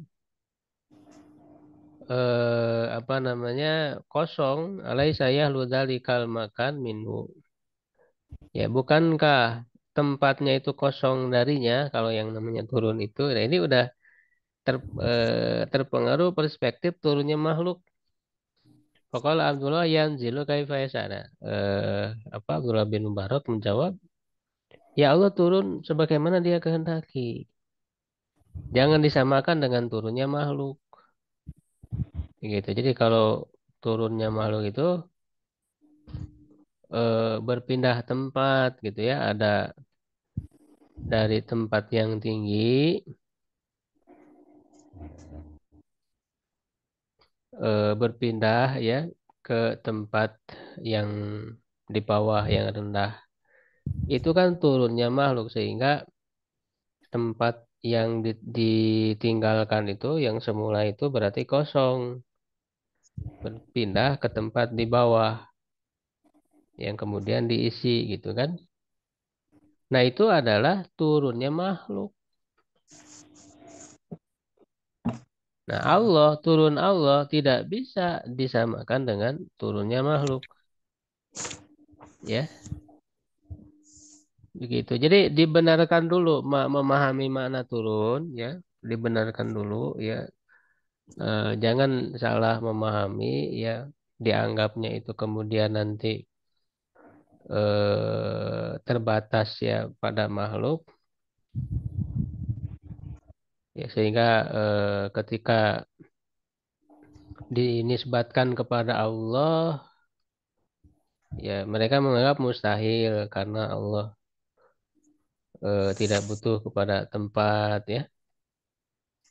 apa namanya kosong alai saya ludzalikal makan minhu. Ya, bukankah tempatnya itu kosong darinya kalau yang namanya turun itu. Nah, ini udah terpengaruh perspektif turunnya makhluk. Faqala Abdullah yanzilu kaifa yasana. Apa Abdullah bin Mubarak menjawab, ya Allah turun sebagaimana dia kehendaki. Jangan disamakan dengan turunnya makhluk. Gitu. Jadi kalau turunnya makhluk itu berpindah tempat gitu ya, ada dari tempat yang tinggi berpindah ya ke tempat yang di bawah yang rendah. Itu kan turunnya makhluk sehingga tempat yang ditinggalkan itu yang semula itu berarti kosong, berpindah ke tempat di bawah yang kemudian diisi gitu kan. Nah, itu adalah turunnya makhluk. Nah, turun Allah tidak bisa disamakan dengan turunnya makhluk. Ya, begitu. Jadi dibenarkan dulu memahami makna turun, ya, dibenarkan dulu, ya. Jangan salah memahami, ya. Dianggapnya itu kemudian nanti terbatas ya pada makhluk, ya, sehingga ketika dinisbatkan kepada Allah, ya mereka menganggap mustahil karena Allah tidak butuh kepada tempat ya,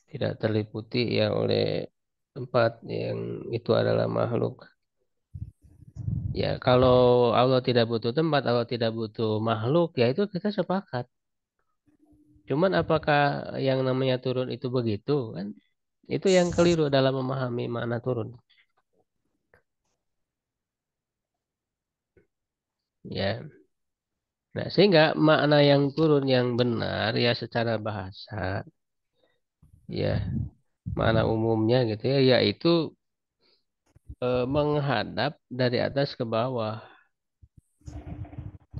tidak terliputi ya oleh tempat yang itu adalah makhluk. Ya kalau Allah tidak butuh tempat, Allah tidak butuh makhluk, ya itu kita sepakat. Cuman apakah yang namanya turun itu begitu kan? Itu yang keliru dalam memahami makna turun. Ya. Nah, sehingga makna yang turun yang benar ya secara bahasa ya makna umumnya gitu ya yaitu menghadap dari atas ke bawah,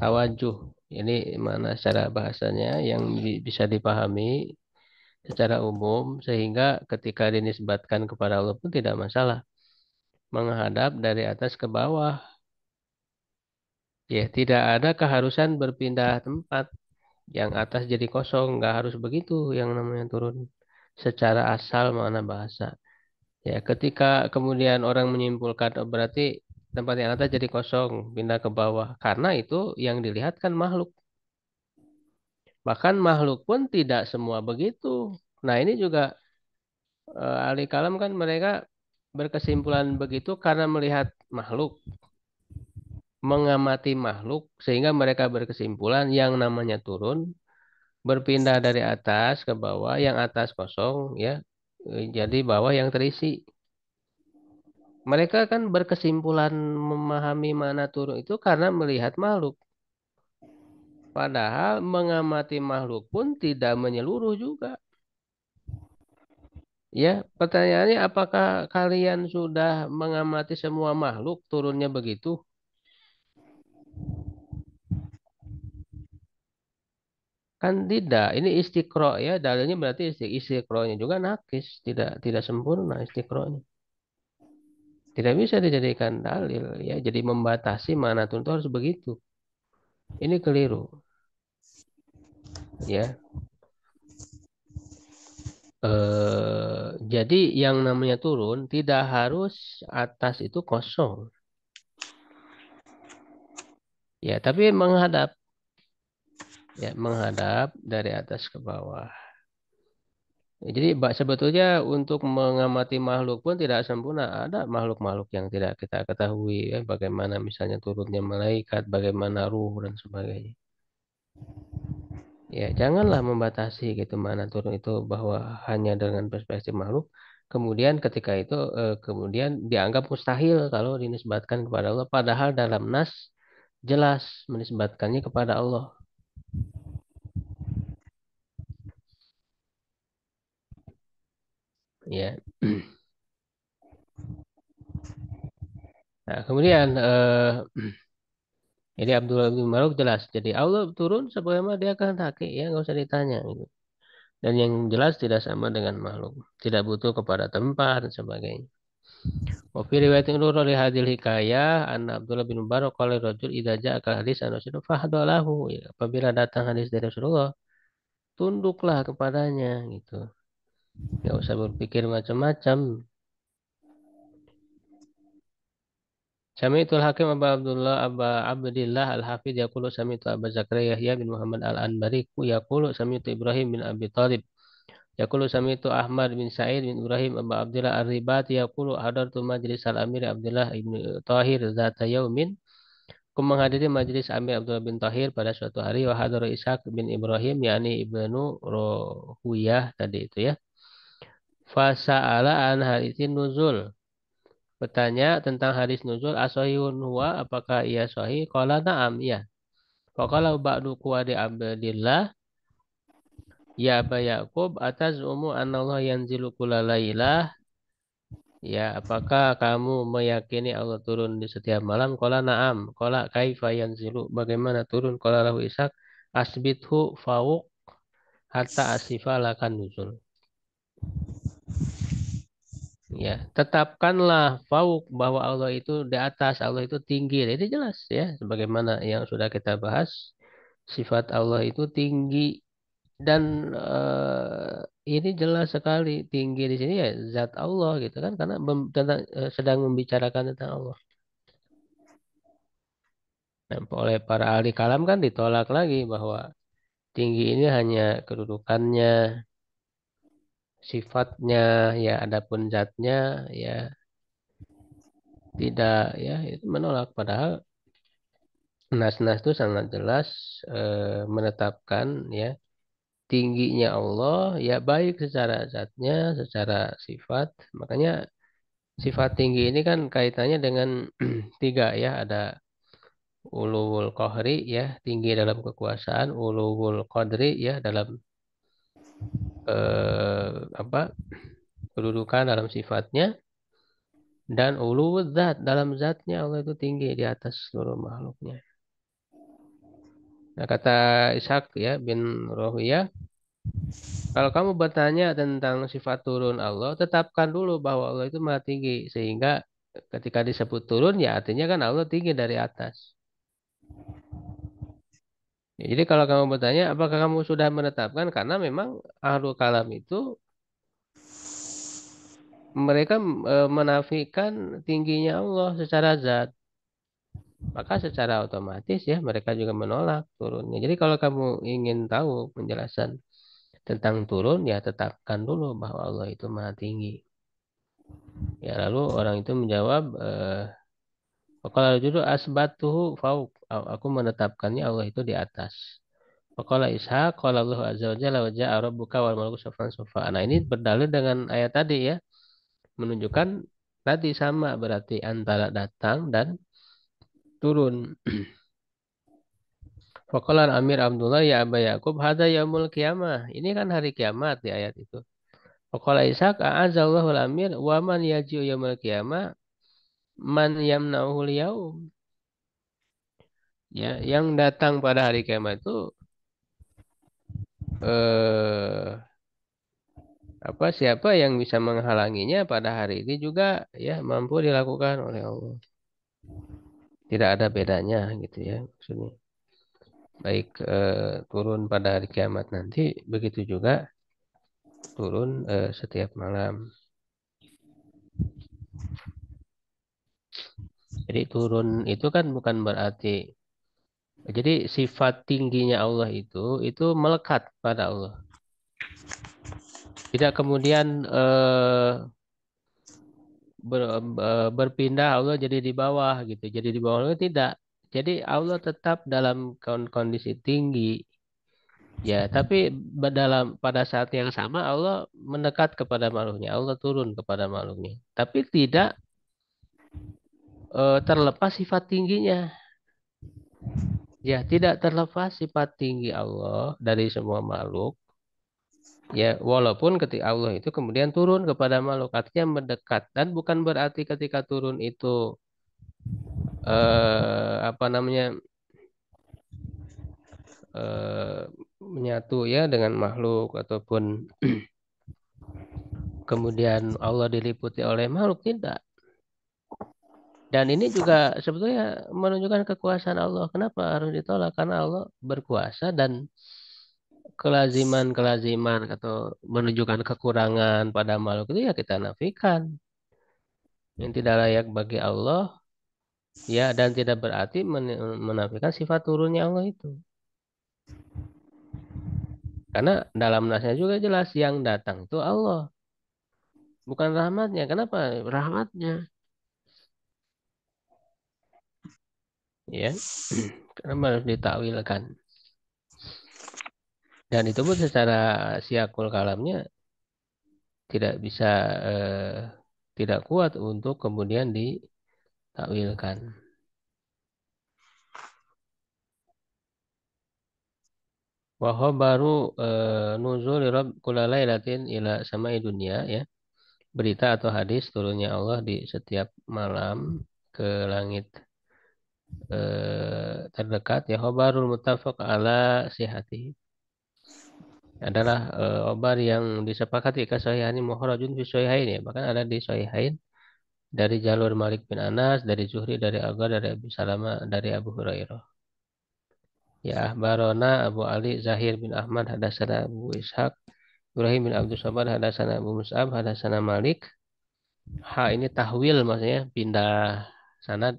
tawajuh. Ini mana secara bahasanya yang bisa dipahami secara umum sehingga ketika dinisbatkan kepada Allah pun tidak masalah. Menghadap dari atas ke bawah. Ya, tidak ada keharusan berpindah tempat. Yang atas jadi kosong, nggak harus begitu yang namanya turun. Secara asal mana bahasa. Ya, ketika kemudian orang menyimpulkan oh, berarti tempat yang atas jadi kosong, pindah ke bawah. Karena itu yang dilihat kan makhluk. Bahkan makhluk pun tidak semua begitu. Nah, ini juga ahli kalam kan mereka berkesimpulan begitu karena melihat makhluk, mengamati makhluk, sehingga mereka berkesimpulan yang namanya turun, berpindah dari atas ke bawah, yang atas kosong, ya, jadi bawah yang terisi. Mereka kan berkesimpulan memahami mana turun itu karena melihat makhluk. Padahal mengamati makhluk pun tidak menyeluruh juga. Ya, pertanyaannya apakah kalian sudah mengamati semua makhluk turunnya begitu? Kan tidak. Ini istiqro ya. Dalilnya berarti istiqronya juga nakis, tidak sempurna istiqronya. Tidak bisa dijadikan dalil ya. Jadi membatasi mana turun itu harus begitu. Ini keliru ya. Jadi yang namanya turun tidak harus atas itu kosong. Ya, tapi menghadap. ya menghadap dari atas ke bawah. Jadi sebetulnya untuk mengamati makhluk pun tidak sempurna. Ada makhluk-makhluk yang tidak kita ketahui, ya, bagaimana misalnya turunnya malaikat, bagaimana ruh dan sebagainya. Ya, janganlah membatasi gitu mana turun itu bahwa hanya dengan perspektif makhluk. Kemudian ketika itu kemudian dianggap mustahil kalau dinisbatkan kepada Allah. Padahal dalam nas jelas menisbatkannya kepada Allah. Ya. Nah, kemudian jadi Abdullah bin Maruk jelas. Jadi Allah turun sebagaimana dia kehendaki, ya nggak usah ditanya gitu. Dan yang jelas tidak sama dengan makhluk, tidak butuh kepada tempat dan sebagainya. Wa fi riwayatin ukhra li hadhil hikayah anna Abdullah bin Mubarak qala rajul idza ja'aka hadis an Rasulullah fahdalahu. Ya, apabila datang hadis dari Rasulullah, tunduklah kepadanya gitu. Enggak usah berpikir macam-macam. Sami'tul Hakim Aba Abdillah Al-Hafidh yaqulu sami'tu Aba Zakaria Yahya bin Muhammad Al-Anbari yaqulu sami'tu Ibrahim bin Abi Thalib yaqulu sami'tu Ahmad bin Sa'id bin Ibrahim Aba Abdillah Ar-Ribati yaqulu hadartu majlis Al-Amir Abdullah ibn Tahir zata yaumin. Aku menghadiri majelis Amir Abdullah bin Tahir pada suatu hari wa hadara Ishaq bin Ibrahim yakni Ibnu Rohuyah tadi itu ya. Fasa'ala an hadisin nuzul. Bertanya tentang hadis nuzul asahihun huwa apakah ia sahih? Qala na'am ya. Faqala ba'du quwadi Abdillah ya Aba Yaqub atazumu anallah yanzilu kulla lailah. Ya, apakah kamu meyakini Allah turun di setiap malam? Qala na'am. Qala kaifa yanzilu? Bagaimana turun? Qala lahu Ishaq asbithu fauq hatta asifa lakan nuzul. Ya, tetapkanlah fauk bahwa Allah itu di atas, Allah itu tinggi. Ini jelas ya, sebagaimana yang sudah kita bahas, sifat Allah itu tinggi dan ini jelas sekali tinggi di sini ya zat Allah gitu kan, karena sedang membicarakan tentang Allah. Nah, oleh para ahli kalam kan ditolak lagi bahwa tinggi ini hanya kedudukannya, sifatnya, ya adapun zatnya ya tidak, ya itu menolak. Padahal nas-nas itu sangat jelas menetapkan ya tingginya Allah ya baik secara zatnya, secara sifat. Makanya sifat tinggi ini kan kaitannya dengan tiga ya, ada uluwul qahri ya, tinggi dalam kekuasaan, uluwul qadri ya dalam apa kedudukan dalam sifatnya, dan uluwul zat dalam zatnya Allah itu tinggi di atas seluruh makhluknya. Nah, kata Ishaq ya bin Rohiyah, kalau kamu bertanya tentang sifat turun Allah, tetapkan dulu bahwa Allah itu maha tinggi. Sehingga ketika disebut turun, ya artinya kan Allah tinggi dari atas. Ya, jadi kalau kamu bertanya, apakah kamu sudah menetapkan? Karena memang ahlul kalam itu, mereka menafikan tingginya Allah secara zat. Maka secara otomatis ya mereka juga menolak turunnya. Jadi kalau kamu ingin tahu penjelasan tentang turun, ya tetapkan dulu bahwa Allah itu maha tinggi. Ya, lalu orang itu menjawab, kalau judul asbatuhu fauk, aku menetapkannya Allah itu di atas. Faqala Ishaq, qala Allah azza wa jalla wa ja'a rabbuka wal malaku saffan saffa. Nah, ini berdalil dengan ayat tadi ya, menunjukkan tadi sama berarti antara datang dan turun. Faqala Amir Abdullah ya Aba Yaqub hadza yaumul qiyamah. Ini kan hari kiamat di ayat itu. Faqala Ishaq a'azzallahu al-amir wa man yaji'u yaumul qiyamah man yamna'uhu yaum. Ya, yang datang pada hari kiamat itu eh siapa yang bisa menghalanginya pada hari ini juga ya mampu dilakukan oleh Allah. Tidak ada bedanya gitu ya maksudnya. Baik turun pada hari kiamat nanti, begitu juga turun setiap malam. Jadi turun itu kan bukan berarti Jadi sifat tingginya Allah itu melekat pada Allah. Tidak kemudian berpindah Allah jadi di bawah gitu. Jadi di bawah Allah tidak. Jadi Allah tetap dalam kondisi tinggi. Ya, tapi pada saat yang sama Allah mendekat kepada makhluknya. Allah turun kepada makhluknya. Tapi tidak terlepas sifat tingginya. Ya, tidak terlepas sifat tinggi Allah dari semua makhluk. Ya, walaupun ketika Allah itu kemudian turun kepada makhluk, artinya mendekat. Dan bukan berarti ketika turun itu apa namanya eh, menyatu ya dengan makhluk ataupun kemudian Allah diliputi oleh makhluk tidak. Dan ini juga sebetulnya menunjukkan kekuasaan Allah. Kenapa harus ditolak? Karena Allah berkuasa dan kelaziman-kelaziman atau menunjukkan kekurangan pada makhluk itu ya kita nafikan. Yang tidak layak bagi Allah ya dan tidak berarti menafikan sifat turunnya Allah itu. Karena dalam nasnya juga jelas yang datang itu Allah, bukan rahmatnya. Kenapa? Rahmatnya. Ya, kenapa harus ditakwilkan? Dan itu pun secara siakul kalamnya tidak bisa eh, tidak kuat untuk kemudian ditakwilkan. Wahwa baru nuzul rob kulalai latin ila sama dunia ya. Berita atau hadis turunnya Allah di setiap malam ke langit terdekat ya khobarul muttafaq ala sihati adalah obar yang disepakati kasahihain muharrajun fi sahihain ya bahkan ada di sahihain dari jalur Malik bin Anas dari Zuhri dari Agar dari Abu Salama dari Abu Hurairah ya Barona Abu Ali Zahir bin Ahmad hadasana Abu Ishaq Ibrahim bin Abdul Samad hadasana Abu Mus'ab hadasana Malik ini tahwil maksudnya pindah sanad.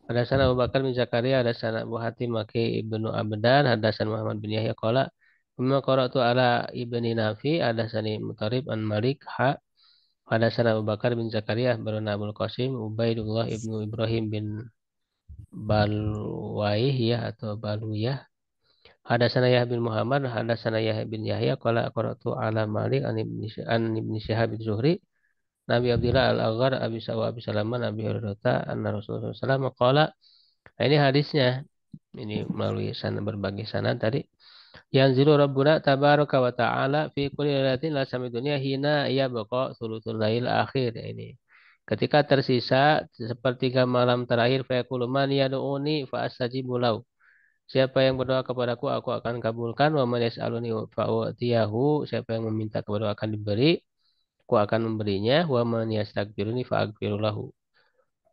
Hadasan Abu Bakar bin Zakaria, hadasan Abu Hatim Maki ibnu Abdan, hadasan Muhammad bin Yahya Qala. Bima qara'tu ala ibni Nafi, hadasani Mutarib an Malik hadasan Abu Bakar bin Zakaria, barana Abul Qasim, Ubaidullah ibnu Ibrahim bin Balwaih ya atau Baluyah. Hadasan Yahya bin Muhammad, hadasan Yahya bin Yahya Qala qara'tu ala Malik an ibni Syihab bin Zuhri. Nabi Abdullah al-Aghar Abi Sawa Abi Salaman Abi Hurairah anna Rasulullah SAW qala. Nah, ini hadisnya. Ini melalui sana berbagai sanad tadi. Yang zilu Rabbuna tabaraka wa ta'ala fi kulli lailatin la sami dunia hina ya baqa sulutul lail akhir. Ya, ini. Ketika tersisa sepertiga malam terakhir fa yaqulu man yad'uni fa astajibu lahu. Siapa yang berdoa kepadaku aku akan kabulkan wa man yas'aluni fa u'tiyahu. Siapa yang meminta kepada aku akan diberi, aku akan memberinya wa man yastaghfiruni fa aghfiru lahu.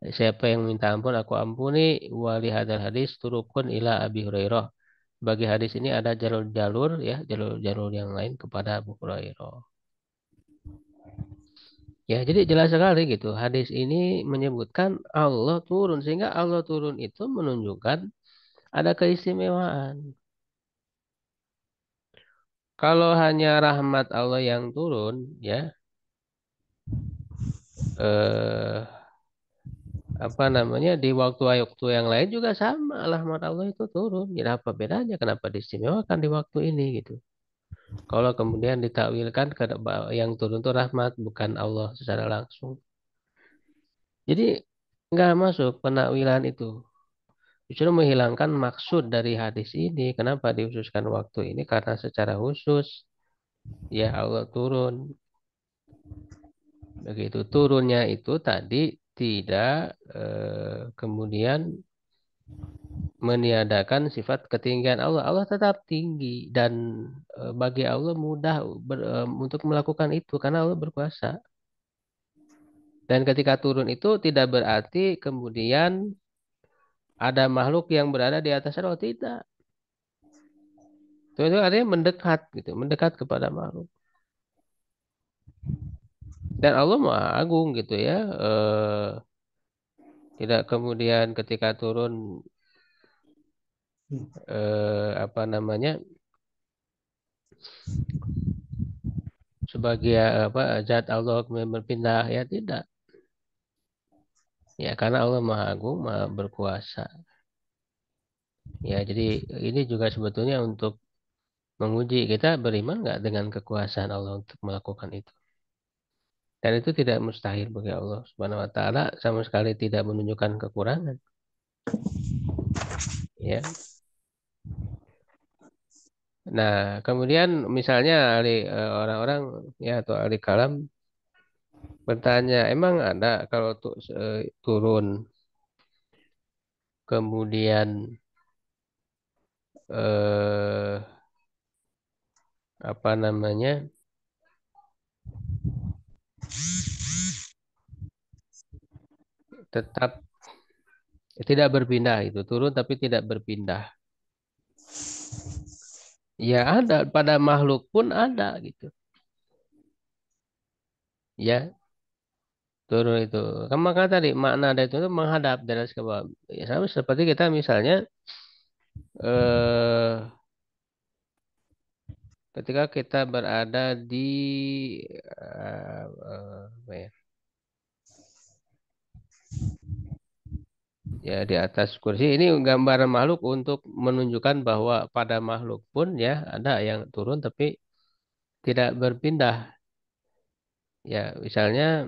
Siapa yang minta ampun, aku ampuni. Wali hadal hadis turukun ila Abi Hurairah. Bagi hadis ini ada jalur-jalur ya, jalur-jalur yang lain kepada Abu Hurairah. Ya, jadi jelas sekali gitu. Hadis ini menyebutkan Allah turun sehingga Allah turun itu menunjukkan ada keistimewaan. Kalau hanya rahmat Allah yang turun, ya, eh, apa namanya di waktu-waktu yang lain juga sama rahmat Allah itu turun. Jadi apa bedanya? Kenapa diistimewakan di waktu ini gitu? Kalau kemudian ditakwilkan yang turun itu rahmat bukan Allah secara langsung. Jadi nggak masuk penakwilan itu. Justru menghilangkan maksud dari hadis ini. Kenapa dihususkan waktu ini? Karena secara khusus ya Allah turun. Begitu turunnya itu tadi tidak kemudian meniadakan sifat ketinggian Allah. Allah tetap tinggi dan bagi Allah mudah untuk melakukan itu karena Allah berkuasa. Dan ketika turun itu tidak berarti kemudian ada makhluk yang berada di atas Allah. Tidak. Itu artinya mendekat gitu, mendekat kepada makhluk. Dan Allah Maha Agung gitu ya. Eh, tidak kemudian ketika turun apa namanya sebagai apa zat Allah kemudian berpindah ya tidak. Ya karena Allah Maha Agung, Maha berkuasa. Ya jadi ini juga sebetulnya untuk menguji kita beriman nggak dengan kekuasaan Allah untuk melakukan itu. Dan itu tidak mustahil bagi Allah Subhanahu wa taala sama sekali tidak menunjukkan kekurangan. Ya. Nah, kemudian misalnya orang-orang ya atau ahli kalam bertanya, emang ada kalau turun kemudian eh, apa namanya tetap tidak berpindah itu turun tapi tidak berpindah. Ya ada pada makhluk pun ada gitu. Ya turun itu. Kan maka tadi makna ada itu menghadap dari atas ke bawah. Ya, sama seperti kita misalnya eh, ketika kita berada di apa ya? Ya di atas kursi ini gambaran makhluk untuk menunjukkan bahwa pada makhluk pun ya ada yang turun tapi tidak berpindah. Ya misalnya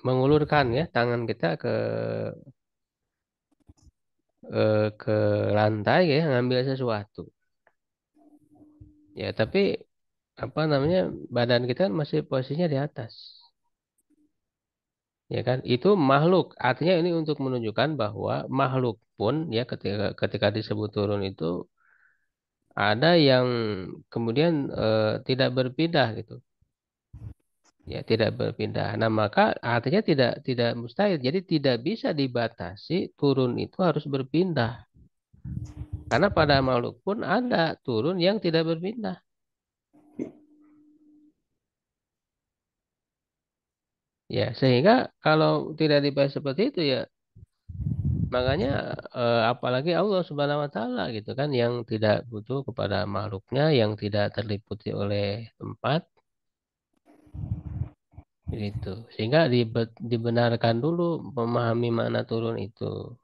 mengulurkan ya tangan kita ke lantai ya ngambil sesuatu. Ya tapi apa namanya badan kita masih posisinya di atas. Ya kan? Itu makhluk. Artinya ini untuk menunjukkan bahwa makhluk pun ya ketika disebut turun itu ada yang kemudian tidak berpindah gitu. Ya, tidak berpindah. Nah, maka artinya tidak mustahil. Jadi tidak bisa dibatasi turun itu harus berpindah. Karena pada makhluk pun ada turun yang tidak berpindah. Ya, sehingga kalau tidak dibatasi seperti itu ya makanya apalagi Allah Subhanahu wa taala gitu kan yang tidak butuh kepada makhluknya yang tidak terliputi oleh tempat gitu. Sehingga dibenarkan dulu memahami makna turun itu.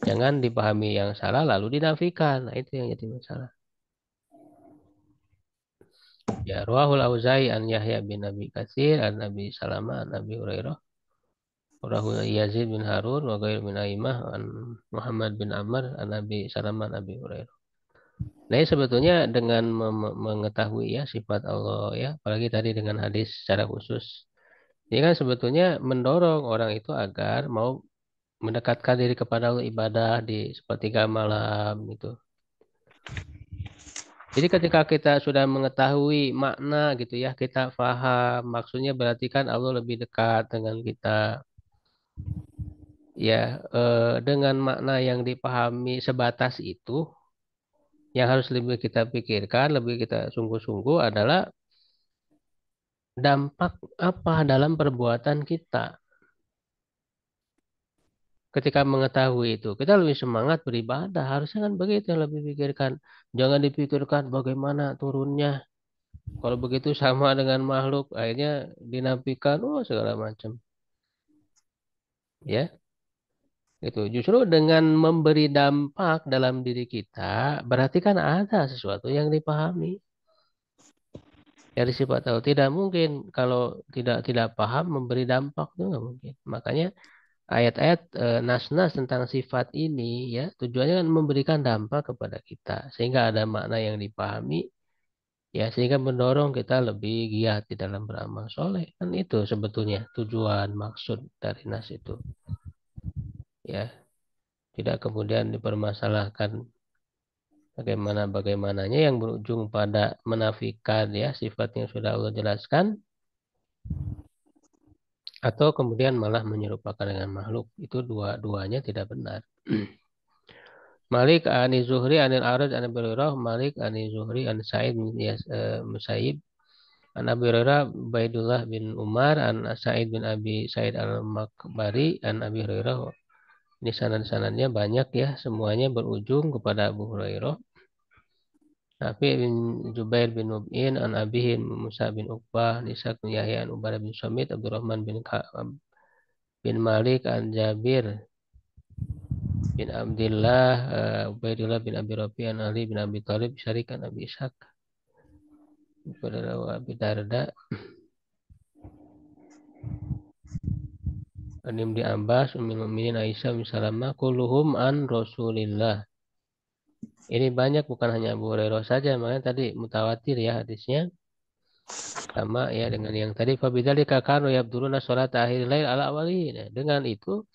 Jangan dipahami yang salah lalu dinafikan. Nah, itu yang jadi masalah. Ya, Ruahul Auza'i an Yahya bin Abi Katsir an Nabi Salama an Nabi Hurairah. Rahul Yazid bin Harun wa Ghair bin Aimah an Muhammad bin Amr an Nabi Salama an Nabi Hurairah. Nah, ini sebetulnya dengan mengetahui ya sifat Allah ya, apalagi tadi dengan hadis secara khusus. Ini kan sebetulnya mendorong orang itu agar mau mendekatkan diri kepada Allah ibadah di sepertiga malam gitu. Jadi ketika kita sudah mengetahui makna gitu ya, kita paham maksudnya berarti kan Allah lebih dekat dengan kita. Ya, dengan makna yang dipahami sebatas itu, yang harus lebih kita pikirkan, lebih kita sungguh-sungguh adalah dampak apa dalam perbuatan kita. Ketika mengetahui itu, kita lebih semangat beribadah. Harusnya kan begitu yang lebih pikirkan. Jangan dipikirkan bagaimana turunnya. Kalau begitu sama dengan makhluk, akhirnya dinafikan, oh segala macam. Ya, itu justru dengan memberi dampak dalam diri kita, berarti kan ada sesuatu yang dipahami. Dari sifat tahu tidak mungkin kalau tidak paham memberi dampak itu nggak mungkin. Makanya ayat-ayat nas-nas tentang sifat ini ya tujuannya kan memberikan dampak kepada kita sehingga ada makna yang dipahami ya sehingga mendorong kita lebih giat di dalam beramal soleh kan itu sebetulnya tujuan maksud dari nas itu ya tidak kemudian dipermasalahkan bagaimananya yang berujung pada menafikan ya sifat yang sudah Allah jelaskan atau kemudian malah menyerupakan dengan makhluk itu dua-duanya tidak benar. Malik ani Zuhri anil Arad an Abi Hurairah Malik ani Zuhri an Sa'id bin Musayyib an Abi Hurairah Baidullah bin Umar an Sa'id bin Abi Sa'id al-Makbari an Abi Hurairah Ini sanad-sanadnya banyak ya, semuanya berujung kepada Abu Hurairah. Nafi bin Jubair bin Mub'in, an Abihin Musa bin Uqbah, Nisa bin Yahya, an Ubadah bin Samit, Abdurrahman bin Ka'ab bin Malik, an Jabir bin Abdullah, Ubaidillah bin Abi Rafi, an Ali bin Abi Thalib, Syarikan Abi Ishaq, kepada Abi Darda, an Ibni Abbas, Ummul Mukminin Aisyah bin Salamah, kulluhum an Rasulillah. Ini banyak bukan hanya Abu Hurairah saja, makanya tadi mutawatir ya hadisnya. Sama ya dengan yang tadi fabidzalika kanu yabduruna sholat akhir lail ala awalin. Ya, dengan itu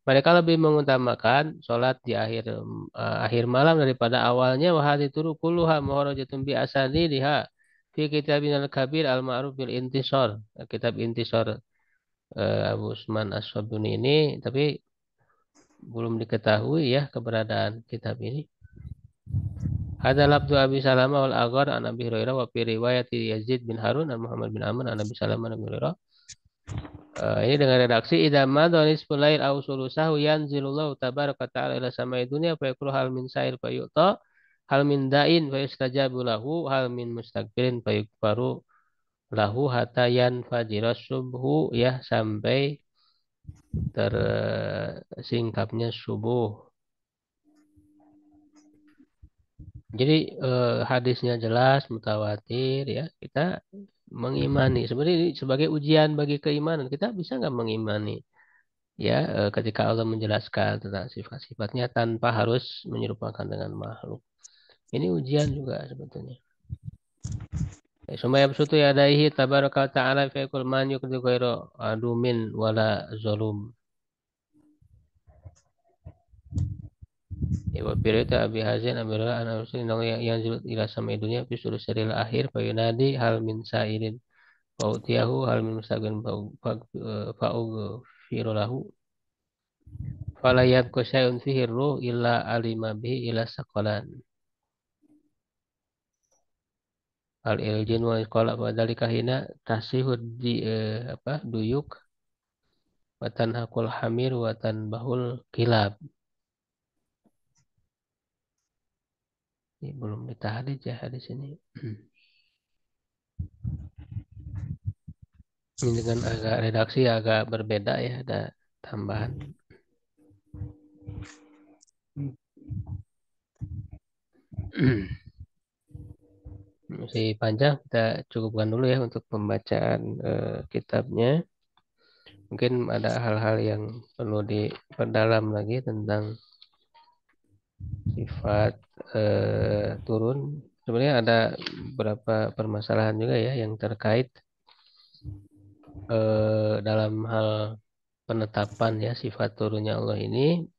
mereka lebih mengutamakan sholat di akhir malam daripada awalnya. Wahadi turu kulluha muharrajatun bi asanidiha fi kitabinal kabir al ma'ruf bil intisar. Kitab intisar Abu Usman As-Sabuni ini tapi belum diketahui ya keberadaan kitab ini. Hadza labdu Abi Salamah wal Aghar an Abi Hurairah wa fi riwayat Yazid bin Harun an Muhammad bin Amr an Abi Salamah an Abi Hurairah. Ini dengan redaksi idza madhanis pulail aw sulusahu yanzilullahu tabaraka ta'ala ila samai dunya fa yakulu hal min sa'il fa yu'ta hal min da'in fa yustajabu lahu hal min mustakbirin fa yukfaru lahu hatta yanfajira subhu ya sampai tersingkapnya subuh. Jadi hadisnya jelas mutawatir ya kita mengimani. Sebenarnya ini sebagai ujian bagi keimanan kita bisa nggak mengimani ya ketika Allah menjelaskan tentang sifat-sifatnya tanpa harus menyerupakan dengan makhluk. Ini ujian juga sebetulnya. Sumaya besutu ya adaihi tabaraka wa ta'ala fi kul man yukdi ghairu adumin wala zalum. Wa birita abi hazin amira an arsalin yang ila samai dunia fi sulusil akhir fa yunadi hal min sa'ilin Fautiyahu hal min mustaqin fa'ughfiru lahu fala yabqa syai'un fihi ruh illa alima bihi ila saqalan al iljin wa qala wa dzalika hina tasihud di duyuk wa tanhaqul hamir wa tanbahul kilab. Ini belum ditahrij ya hadis ini. Ini dengan agak redaksi agak berbeda ya, ada tambahan. Masih panjang, kita cukupkan dulu ya untuk pembacaan kitabnya. Mungkin ada hal-hal yang perlu diperdalam lagi tentang sifat turun. Sebenarnya ada beberapa permasalahan juga ya yang terkait dalam hal penetapan ya sifat turunnya Allah ini.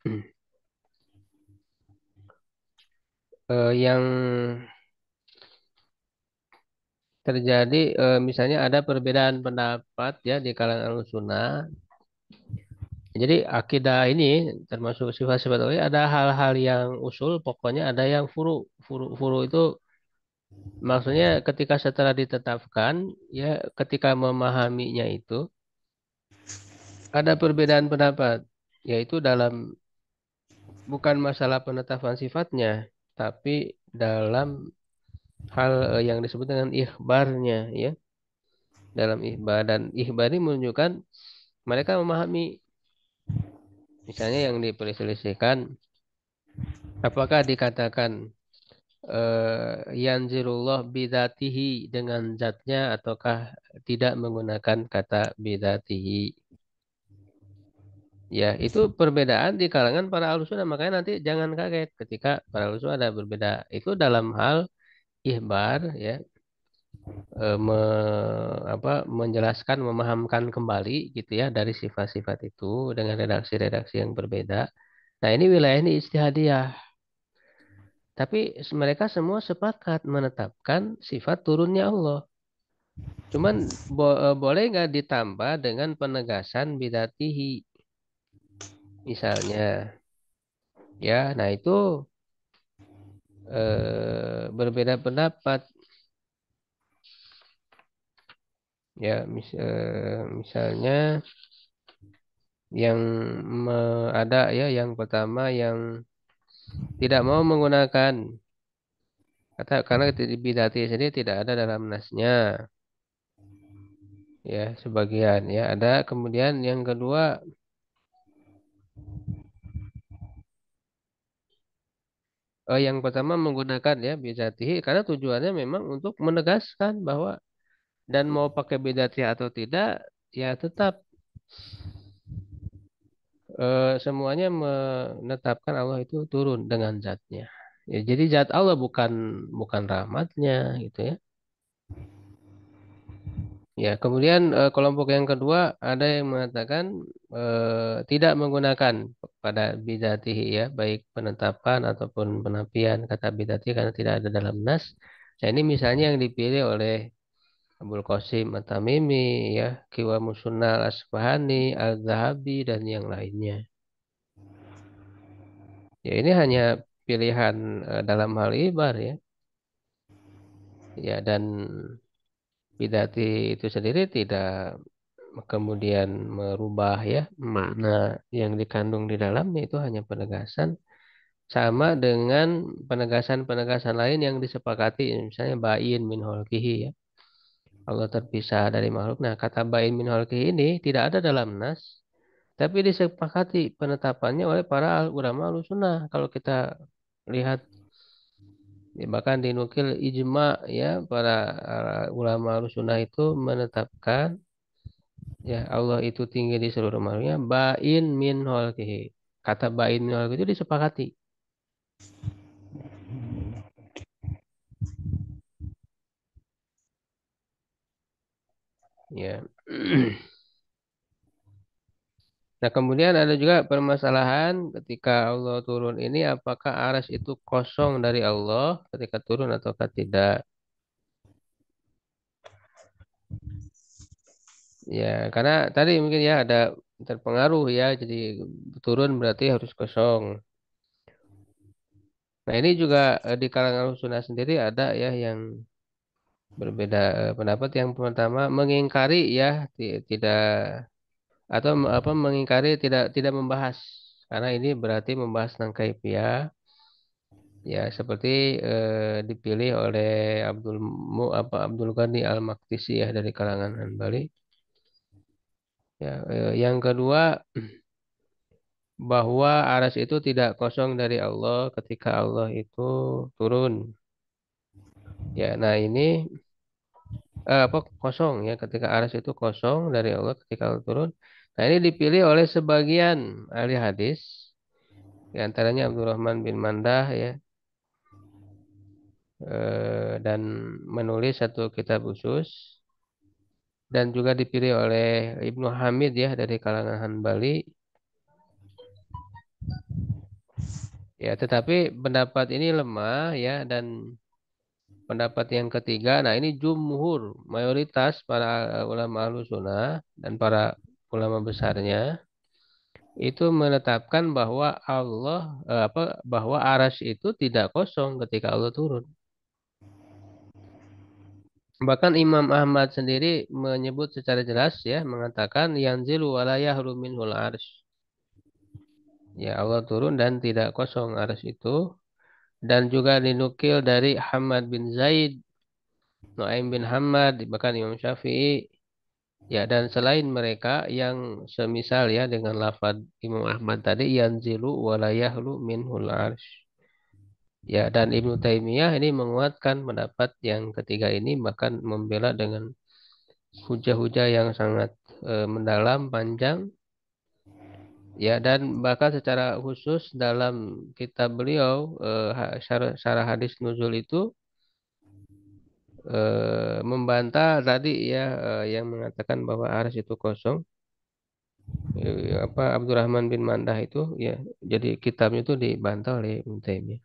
Yang terjadi misalnya ada perbedaan pendapat ya di kalangan Ahlussunnah. Jadi akidah ini termasuk sifat-sifat Allah ada hal-hal yang usul, pokoknya ada yang furu. Furu itu maksudnya ketika setelah ditetapkan ya ketika memahaminya itu ada perbedaan pendapat yaitu dalam bukan masalah penetapan sifatnya tapi dalam hal yang disebut dengan ikhbarnya ya. Dalam ikhbar dan ikhbar ini menunjukkan mereka memahami misalnya yang diperselisihkan apakah dikatakan yanzilullah bidatihi dengan zatnya ataukah tidak menggunakan kata bidatihi. Ya, itu perbedaan di kalangan para ahlussunnah. Makanya nanti jangan kaget ketika para ahlussunnah ada berbeda. Itu dalam hal ihbar ya, menjelaskan, memahamkan kembali gitu ya dari sifat-sifat itu dengan redaksi-redaksi yang berbeda. Nah, ini wilayah ini istihadiyah. Tapi mereka semua sepakat menetapkan sifat turunnya Allah. Cuman boleh nggak ditambah dengan penegasan bidatihi misalnya. Ya, nah itu berbeda pendapat. Ya, misalnya yang ada ya yang pertama yang tidak mau menggunakan kata karena bidati sendiri tidak ada dalam nasnya ya sebagian ya ada kemudian yang kedua yang pertama menggunakan ya bidatihi karena tujuannya memang untuk menegaskan bahwa dan mau pakai bidati atau tidak ya tetap semuanya menetapkan Allah itu turun dengan zatnya. Ya, jadi zat Allah bukan bukan rahmatnya gitu ya. Ya, kemudian kelompok yang kedua ada yang mengatakan tidak menggunakan pada bidatihi ya, baik penetapan ataupun penafian kata bidati karena tidak ada dalam nas. Nah, ini misalnya yang dipilih oleh Abul Qasim At-Tamimi ya, Kiwa Musunna Al-Asfahani, Al-Zahabi dan yang lainnya. Ya, ini hanya pilihan dalam hal ibar ya. Ya, dan bidati itu sendiri tidak kemudian merubah ya makna yang dikandung di dalamnya itu hanya penegasan sama dengan penegasan-penegasan lain yang disepakati misalnya bain min holkihi ya Allah terpisah dari makhluk. Nah kata bain min holkihi ini tidak ada dalam nas tapi disepakati penetapannya oleh para ulama sunnah kalau kita lihat ya, bahkan dinukil ijma ya para ulama sunnah itu menetapkan ya Allah itu tinggi di seluruh makhluknya. Bain min holkihi. Kata bain min holkihi itu disepakati. Ya. Nah kemudian ada juga permasalahan ketika Allah turun ini apakah aras itu kosong dari Allah ketika turun ataukah tidak. Ya karena tadi mungkin ya ada terpengaruh ya jadi turun berarti harus kosong. Nah ini juga di kalangan sunnah sendiri ada ya yang berbeda pendapat. Yang pertama mengingkari ya tidak atau apa mengingkari tidak membahas karena ini berarti membahas tentang kaifiah ya seperti dipilih oleh Abdul Ghani Al-Maqdisi ya dari kalangan Hanbali ya yang kedua bahwa aras itu tidak kosong dari Allah ketika Allah itu turun ya nah ini apa kosong ya ketika aras itu kosong dari Allah ketika Allah turun nah ini dipilih oleh sebagian ahli hadis di antaranya Abdurrahman bin Mandah ya dan menulis satu kitab khusus dan juga dipilih oleh Ibnu Hamid ya dari kalangan Hanbali ya tetapi pendapat ini lemah ya dan pendapat yang ketiga nah ini jumhur mayoritas para ulama Ahlus Sunnah dan para ulama besarnya itu menetapkan bahwa Allah bahwa arasy itu tidak kosong ketika Allah turun. Bahkan Imam Ahmad sendiri menyebut secara jelas ya mengatakan yanzilu wala yahru minhul arsy. Ya Allah turun dan tidak kosong arsy itu dan juga dinukil dari Hamad bin Zaid, Nuaim bin Hamad, bahkan Imam Syafi'i ya dan selain mereka yang semisal ya dengan lafaz Imam Ahmad tadi yanzilu wala yahru minhul arsy. Ya dan Ibnu Taimiyah ini menguatkan pendapat yang ketiga ini bahkan membela dengan hujah-hujah yang sangat mendalam, panjang. Ya, dan bahkan secara khusus dalam kitab beliau, syarah hadis nuzul itu membantah tadi ya yang mengatakan bahwa arsy itu kosong. Apa Abdurrahman bin Mandah itu ya, jadi kitabnya itu dibantah oleh Ibnu Taimiyah.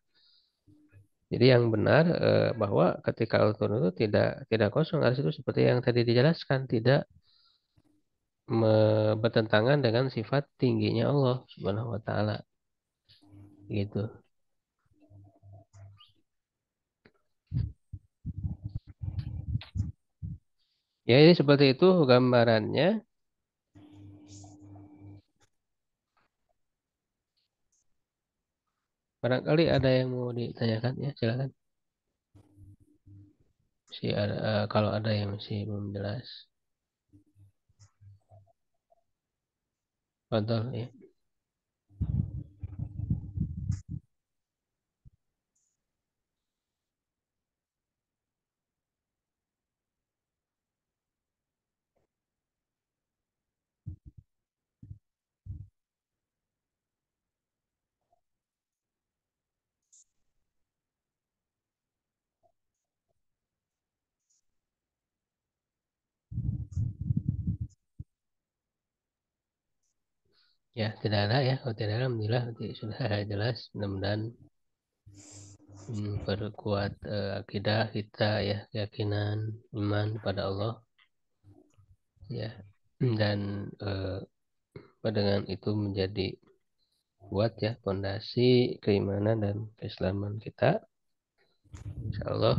Jadi yang benar bahwa ketika Al-Qur'an itu tidak kosong arsy itu seperti yang tadi dijelaskan, tidak bertentangan dengan sifat tingginya Allah Subhanahu wa taala gitu. Ya ini seperti itu gambarannya. Barangkali ada yang mau ditanyakan ya, silakan. Kalau ada yang masih belum jelas, betul ya. Ya, tidak ada ya. Kalau tidak ada, alhamdulillah nanti sudah jelas. Mudah-mudahan perkuat akidah kita ya, keyakinan, iman kepada Allah ya. Dan dengan itu menjadi kuat ya fondasi keimanan dan keislaman kita. Insya Allah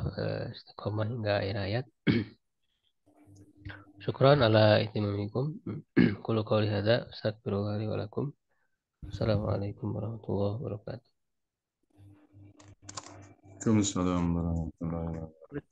istiqomah hingga akhir hayat. Syukran ala ihtimamikum. Qulu qawli hadza astaghfirullah li wa lakum. Assalamualaikum warahmatullahi wabarakatuh. Waalaikumsalam warahmatullahi wabarakatuh.